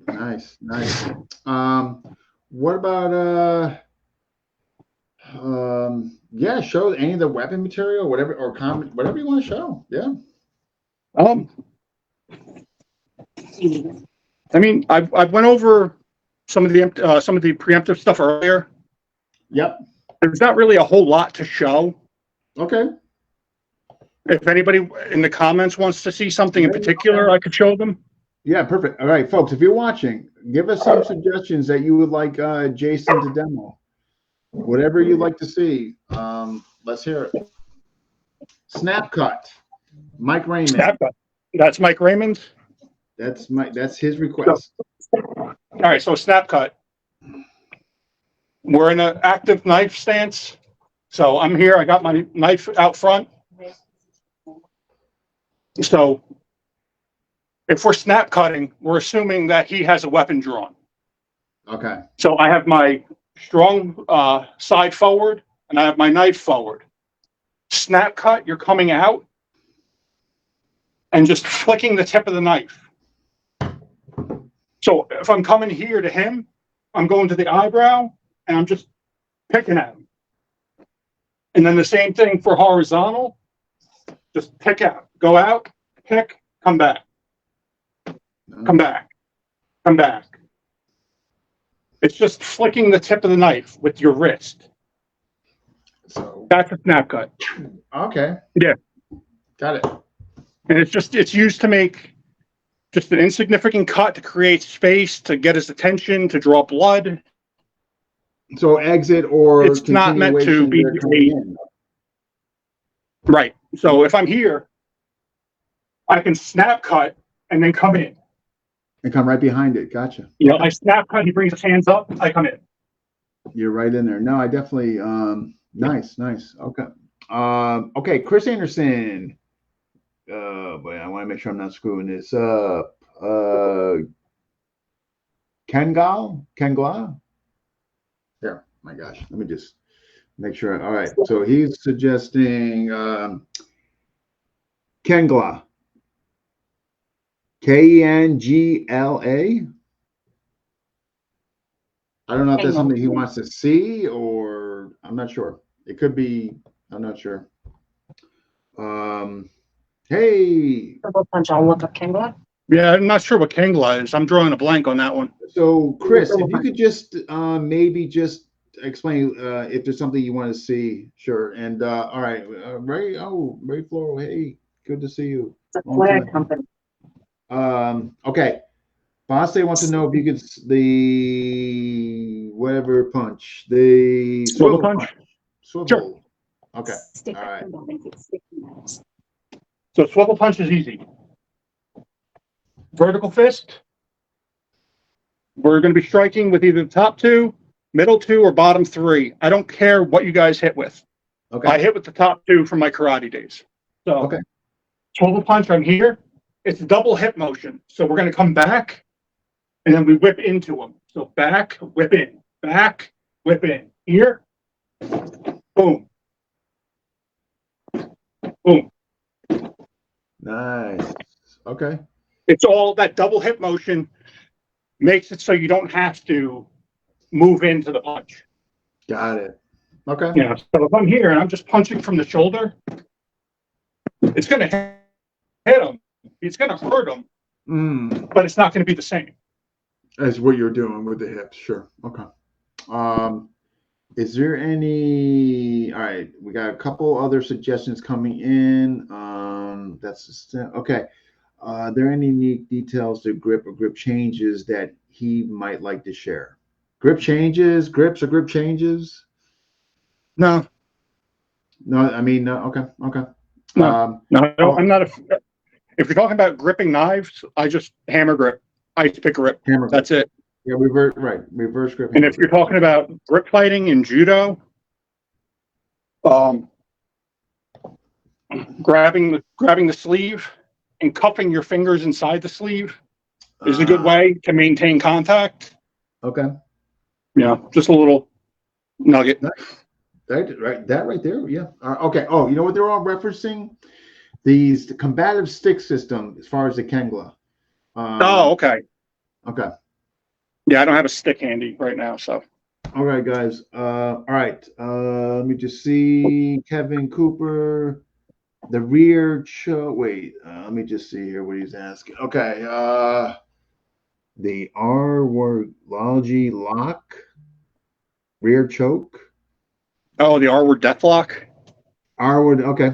Nice. What about show any of the weapon material, whatever, or comment, whatever you want to show. Yeah. I mean, I've went over some of the preemptive stuff earlier. Yep. There's not really a whole lot to show. Okay. If anybody in the comments wants to see something in particular, I could show them. Yeah, perfect. All right, folks, if you're watching, give us some suggestions that you would like Jason to demo. Whatever you'd like to see. Let's hear it. Snap cut. Mike Raymond. Snap cut. That's Mike Raymond. That's his request. All right, so snap cut. We're in an active knife stance. So I'm here. I got my knife out front. So if we're snap cutting, we're assuming that he has a weapon drawn. Okay. So I have my strong side forward and I have my knife forward. Snap cut, you're coming out and just flicking the tip of the knife. So if I'm coming here to him, I'm going to the eyebrow and I'm just picking at him. And then the same thing for horizontal. Just pick out, go out, pick, come back, come back, come back. It's just flicking the tip of the knife with your wrist. So, That's a snap cut. okay. Yeah. Got it. And it's used to make just an insignificant cut to create space, to get his attention, to draw blood. So exit or It's not meant to continuation, be they're coming in. Right. So if I'm here, I can snap cut and then come in. And come right behind it. Gotcha. You know, I snap cut, he brings his hands up, I come in. You're right in there. No, I definitely, nice. Okay. Okay, Chris Anderson. Boy, I want to make sure I'm not screwing this up. Kangla? Yeah, my gosh. Let me just make sure. All right. So he's suggesting Kengla. Kengla. I don't know if that's Kengla. something he wants to see, or I'm not sure. It could be. I'm not sure. Hey. Triple punch. I'll look up Kangla. Yeah, I'm not sure what Kangla is. I'm drawing a blank on that one. So Chris, if you could just maybe just explain if there's something you want to see, sure. And all right, Ray. Oh, Ray Floral. Hey, good to see you. It's a Long flag time. company. Okay. Bosse wants to know if you could the whatever punch, the Swivel punch? Swivel. Sure. Okay. Stick All right. it. Don't make it sticky knives. So swivel punch is easy. Vertical fist. We're going to be striking with either the top two, middle two, or bottom three. I don't care what you guys hit with. Okay. I hit with the top two from my karate days. So Okay. swivel punch, I'm here. It's a double hip motion. So we're going to come back, and then we whip into them. So back, whip in. Back, whip in. Here. Boom. Boom. Nice. Okay. It's all that double hip motion makes it so you don't have to move into the punch. Got it. Okay. Yeah. So if I'm here and I'm just punching from the shoulder, it's going to hit him. It's going to hurt him, but it's not going to be the same. As what you're doing with the hips, sure. Okay. Is there any? All right, we got a couple other suggestions coming in. That's okay. Are there any unique details to grip or grip changes that he might like to share? Grip changes, grips or grip changes? No. No, I mean, no. Okay. No, I'm not if you're talking about gripping knives, I just hammer grip, ice pick grip. Hammer grip. That's it. Yeah, reverse grip. And if you're talking about grip fighting in judo, grabbing the sleeve and cupping your fingers inside the sleeve is a good way to maintain contact. Okay. Yeah, just a little nugget. That right there. Yeah. Okay. Oh, you know what they're all referencing? The combative stick system as far as the Kengla. Oh, okay. Okay. Yeah, I don't have a stick handy right now, so. All right, guys. All right. Let me just see. Kevin Cooper, the rear choke. Wait, let me just see here what he's asking. Okay. The R-wordology lock, rear choke. Oh, the R-word deathlock? R-word. Okay.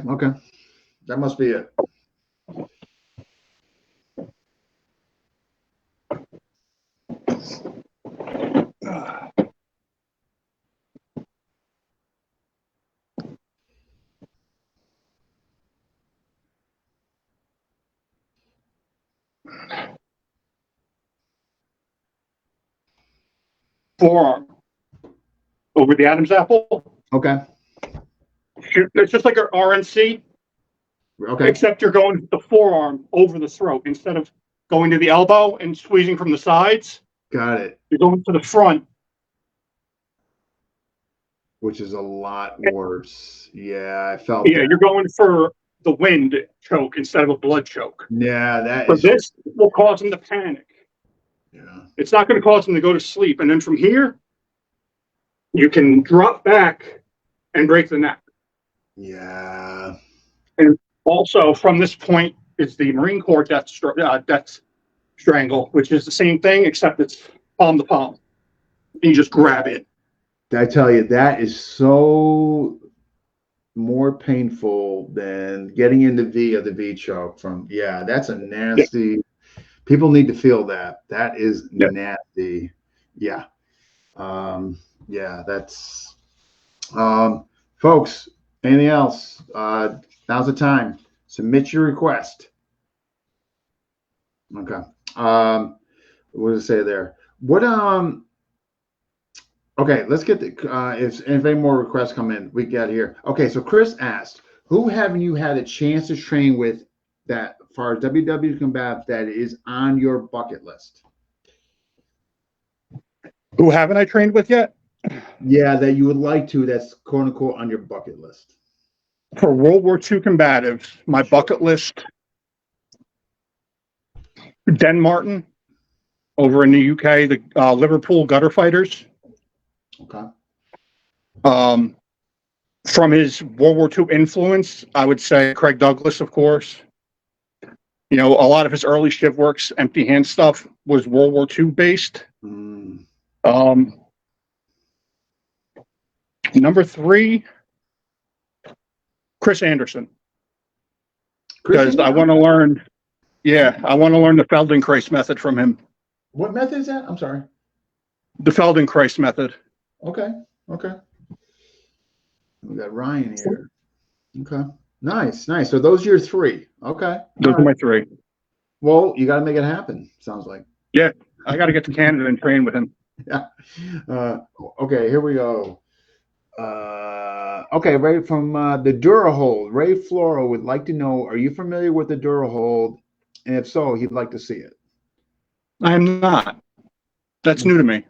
That must be it. Forearm. Over the Adam's apple. Okay. It's just like an RNC, Okay. except you're going with the forearm over the throat instead of going to the elbow and squeezing from the sides. Got it. You're going to the front. Which is a lot worse. Yeah, I felt Yeah, that. you're going for the wind choke instead of a blood choke. Yeah, that But is. this will cause him to panic. Yeah. It's not going to cause him to go to sleep. And then from here, you can drop back and break the neck. Yeah. And also, from this point is the Marine Corps death strangle, which is the same thing except it's palm to palm. You just grab it. I tell you, that is so more painful than getting into V of the V choke from, yeah, that's a Yeah. nasty, people need to feel that. That is Yeah. nasty. Yeah. Yeah, that's, folks, anything else? Now's the time. Submit your request. Okay. What does it say there? What, okay, let's get the if any more requests come in, we got here. Okay, so Chris asked, who haven't you had a chance to train with that far as WW combat that is on your bucket list? Who haven't I trained with yet? Yeah, that you would like to, that's quote unquote on your bucket list. For World War II combatives, my bucket list, Den Martin over in the UK, the Liverpool Gutter Fighters. Okay. From his World War II influence, I would say Craig Douglas, of course. You know, a lot of his early Shiv Works, empty hand stuff was World War II based. Number 3, Chris Anderson. Because I want to learn, I want to learn the Feldenkrais method from him. What method is that? I'm sorry. The Feldenkrais method. Okay. Okay. We got Ryan here. Okay. Nice. Nice. So those are your 3. Okay. Those are my 3. Well, you got to make it happen, sounds like. Yeah. I got to get to Canada and train with him. Yeah. Okay, here we go. Okay, Ray from the Durahold. Ray Floro would like to know, are you familiar with the Durahold? And if so, he'd like to see it. I am not. That's new to me.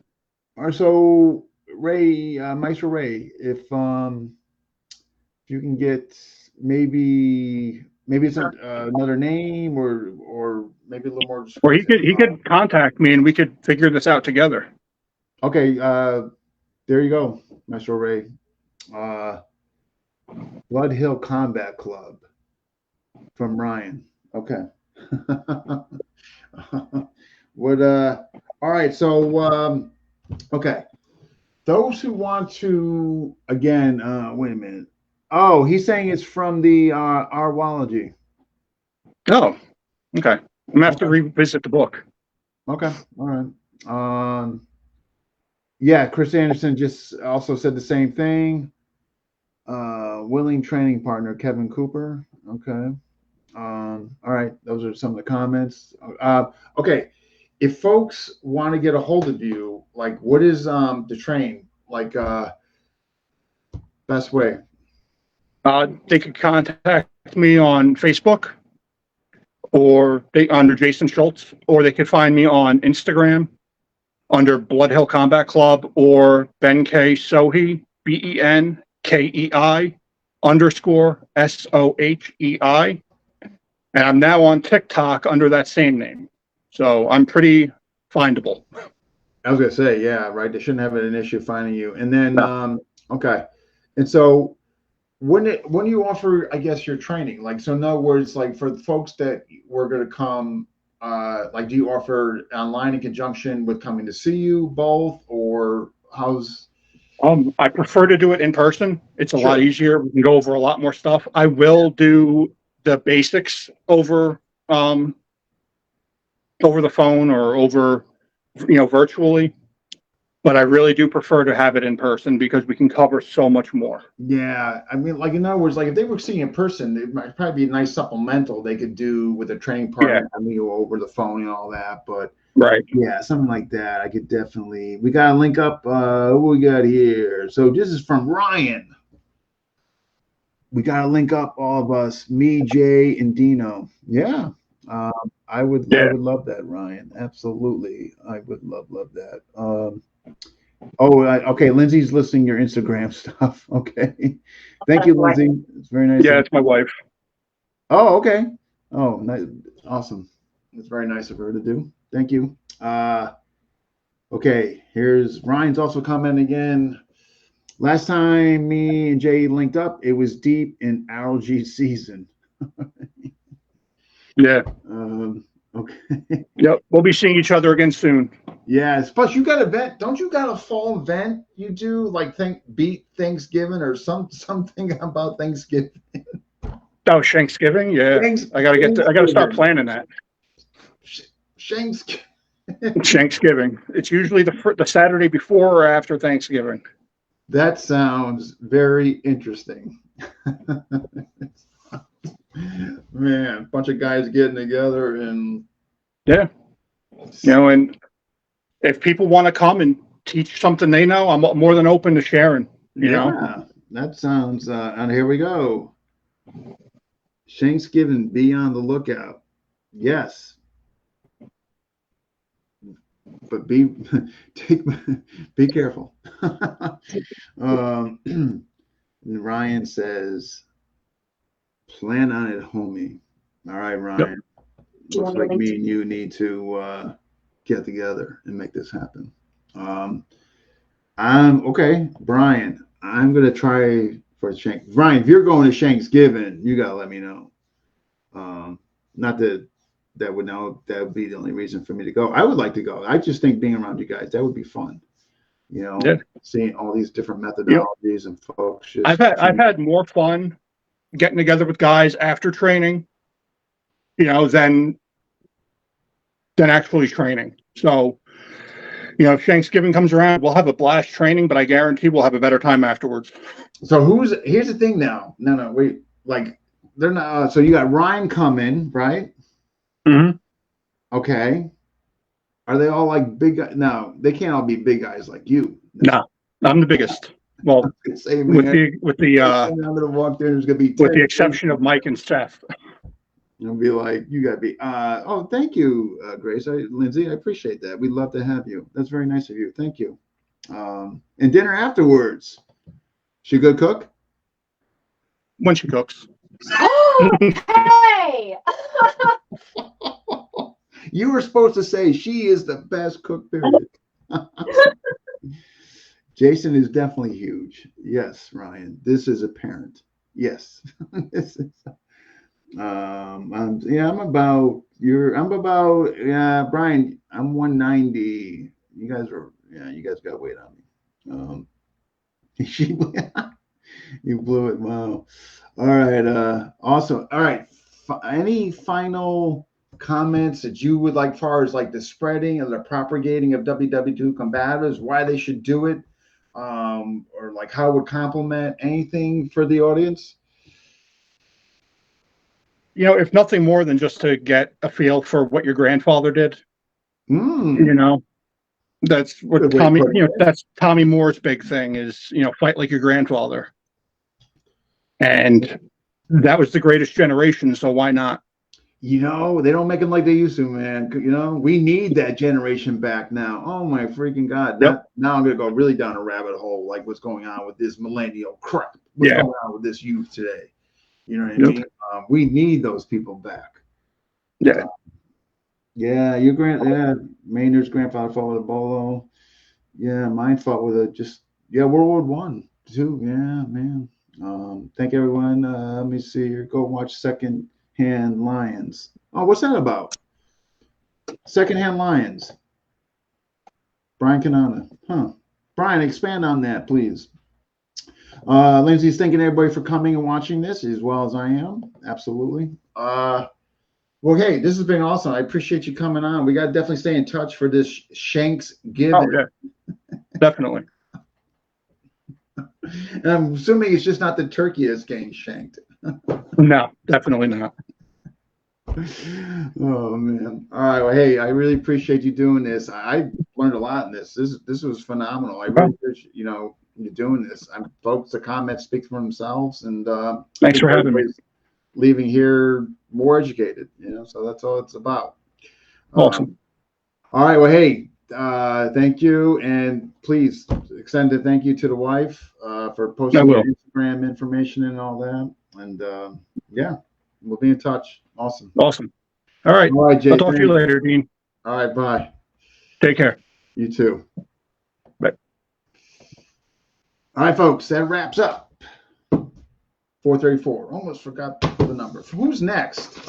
Or so, Ray, Maestro Ray, if you can get maybe it's another name or maybe a little more. Or he could contact me and we could figure this out together. Okay, there you go, Maestro Ray. Blood Hill Combat Club from Ryan. Okay. What all right, so okay. Those who want to again, wait a minute. Oh, he's saying it's from the Arwology. Oh, okay. I'm gonna have to revisit the book. Okay, all right. Yeah, Chris Anderson just also said the same thing. Willing training partner Kevin Cooper. Okay. All right, those are some of the comments. Okay, if folks want to get a hold of you, like what is the train like? Best way. They could contact me on Facebook, or under Jason Schultz, or they could find me on Instagram under Blood Hill Combat Club or Ben K Sohei, BENKEI _SOHEI. And I'm now on TikTok under that same name. So I'm pretty findable. I was gonna say, yeah, right. They shouldn't have an issue finding you. And then okay. And so when you offer, I guess, your training, like, so in other words, like for the folks that were gonna come, like, do you offer online in conjunction with coming to see you both, or how's? I prefer to do it in person. It's a lot easier. We can go over a lot more stuff. I will do the basics over the phone or over, virtually. But I really do prefer to have it in person because we can cover so much more. Yeah, I mean, like, in other words, like if they were seeing in person, it might probably be a nice supplemental they could do with a training partner, over the phone and all that. But right, yeah, something like that, I could definitely. We got to link up. What we got here? So this is from Ryan. We got to link up, all of us, me, Jay, and Dino. Yeah, I would love that, Ryan. Absolutely, I would love that. Okay. Lindsay's listing your Instagram stuff. Okay. Thank you, Lindsay. It's very nice. Yeah, it's my wife. Oh, okay. Oh, nice. Awesome. It's very nice of her to do. Thank you. Okay. Here's Ryan's also commenting again. Last time me and Jay linked up, it was deep in algae season. Yeah. Okay. Yep. We'll be seeing each other again soon. Yes. Plus, you got a event. Don't you got a fall event you do like beat Thanksgiving or something about Thanksgiving? Oh, Thanksgiving. Yeah. I gotta start planning that. Thanksgiving. Thanksgiving. It's usually the Saturday before or after Thanksgiving. That sounds very interesting. Man, bunch of guys getting together and yeah, and if people want to come and teach something they know, I'm more than open to sharing. You know, that sounds. And here we go. Thanksgiving, be on the lookout. Yes, but be careful. Ryan says, plan on it, homie. All right, Ryan. Yep. Looks like me and you need to get together and make this happen. I'm okay, Brian. I'm gonna try for Shank. Brian, if you're going to Thanksgiving, you gotta let me know. Not that would be the only reason for me to go. I would like to go. I just think being around you guys, that would be fun. You know, seeing all these different methodologies and folks. I've had more fun getting together with guys after training, than actually training. So, if Thanksgiving comes around, we'll have a blast training, but I guarantee we'll have a better time afterwards. So here's the thing now. No, wait, like they're not. So you got Ryan coming, right? Mm-hmm. Okay. Are they all like big guys? No, they can't all be big guys like you. No, I'm the biggest. Well, with the I'm gonna walk there and there's gonna be with the exception of Mike and Steph. You'll be like, you gotta be. Oh, thank you, Grace, Lindsay. I appreciate that. We'd love to have you. That's very nice of you. Thank you. And dinner afterwards. She a good cook? When she cooks. Oh, hey! You were supposed to say she is the best cook, period. Jason is definitely huge. Yes, Ryan. This is apparent. Yes. This is, I'm about Brian, I'm 190. You guys got weight on me. You blew it. Wow. All right. Awesome. All right. Any final comments that you would like, far as like the spreading and the propagating of WW2 combatives, why they should do it, or like how it would complement anything for the audience? If nothing more than just to get a feel for what your grandfather did. That's what Tommy. That's Tommy Moore's big thing is fight like your grandfather. And that was the greatest generation, so why not? They don't make them like they used to, man. We need that generation back now. Oh my freaking God. Yep. Now I'm going to go really down a rabbit hole, like what's going on with this millennial crap. What's going on with this youth today? You know what I mean? We need those people back. Yeah. Maynard's grandfather fought with a bolo. Yeah, mine fought with World War I too. Yeah, man. Thank everyone. Let me see here. Go watch Secondhand Lions. Oh, what's that about? Secondhand Lions. Brian Canana. Huh. Brian, expand on that, please. Lindsay's thanking everybody for coming and watching this as well as I am. Absolutely. Well, hey, this has been awesome. I appreciate you coming on. We got to definitely stay in touch for this Shanksgiving. Oh, yeah. Definitely. And I'm assuming it's just not the turkey that's getting shanked. No, definitely not. Oh man! All right. Well, hey, I really appreciate you doing this. I learned a lot in this. This was phenomenal. I really appreciate you doing this. Folks, the comments speak for themselves, and thanks for having me. Leaving here more educated. So that's all it's about. Awesome. All right. Well, hey. Thank you, and please extend a thank you to the wife for posting your Instagram information and all that. And we'll be in touch. Awesome. All right, Jay. I'll talk to you later, Dean. All right, bye. Take care. You too. All right, folks, that wraps up 434. Almost forgot the number. Who's next?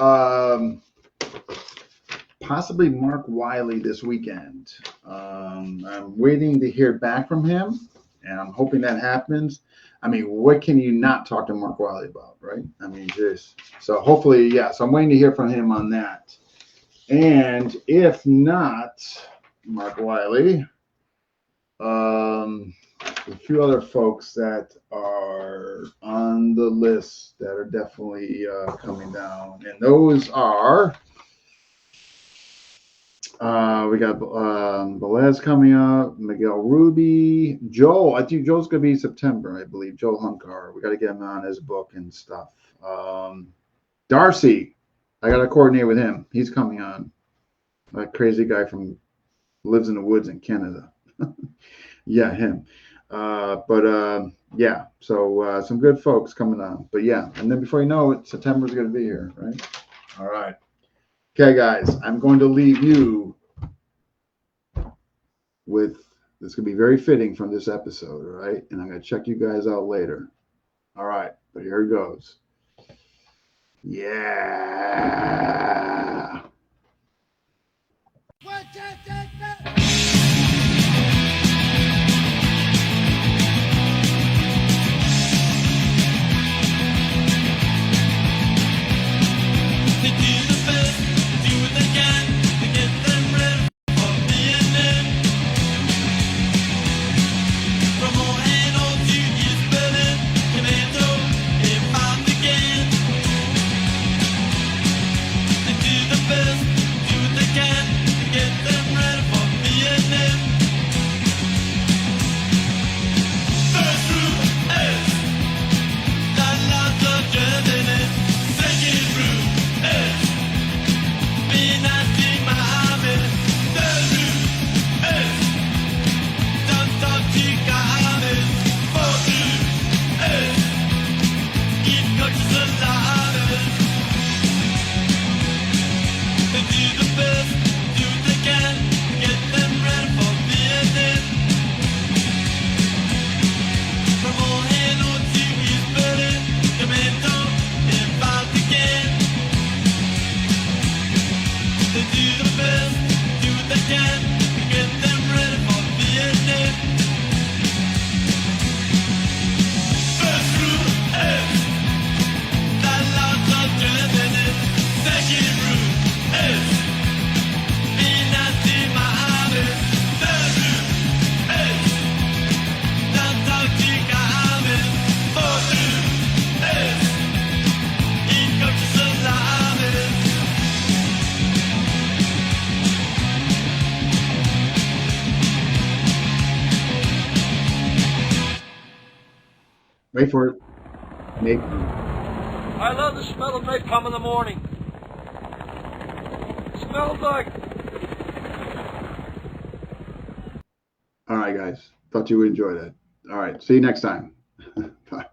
Possibly Mark Wiley this weekend. I'm waiting to hear back from him, and I'm hoping that happens. I mean, what can you not talk to Mark Wiley about, right? I mean, just so hopefully, yeah. So I'm waiting to hear from him on that. And if not, Mark Wiley, a few other folks that are on the list that are definitely coming down, and those are we got Velez coming up, Miguel Ruby, Joel. I think Joel's gonna be September, I believe. Joel Hunkar. We got to get him on his book and stuff. Darcy, I got to coordinate with him. He's coming on. That crazy guy from lives in the woods in Canada. Yeah, him. Yeah, so some good folks coming on. But yeah, and then before you know it, September's going to be here, right? All right. Okay, guys, I'm going to leave you with this. Going to be very fitting from this episode, all right? And I'm going to check you guys out later. All right, but here it goes. Yeah. Wait for it. Napalm. I love the smell of napalm in the morning. It smells like... All right, guys. Thought you would enjoy that. All right. See you next time. Bye.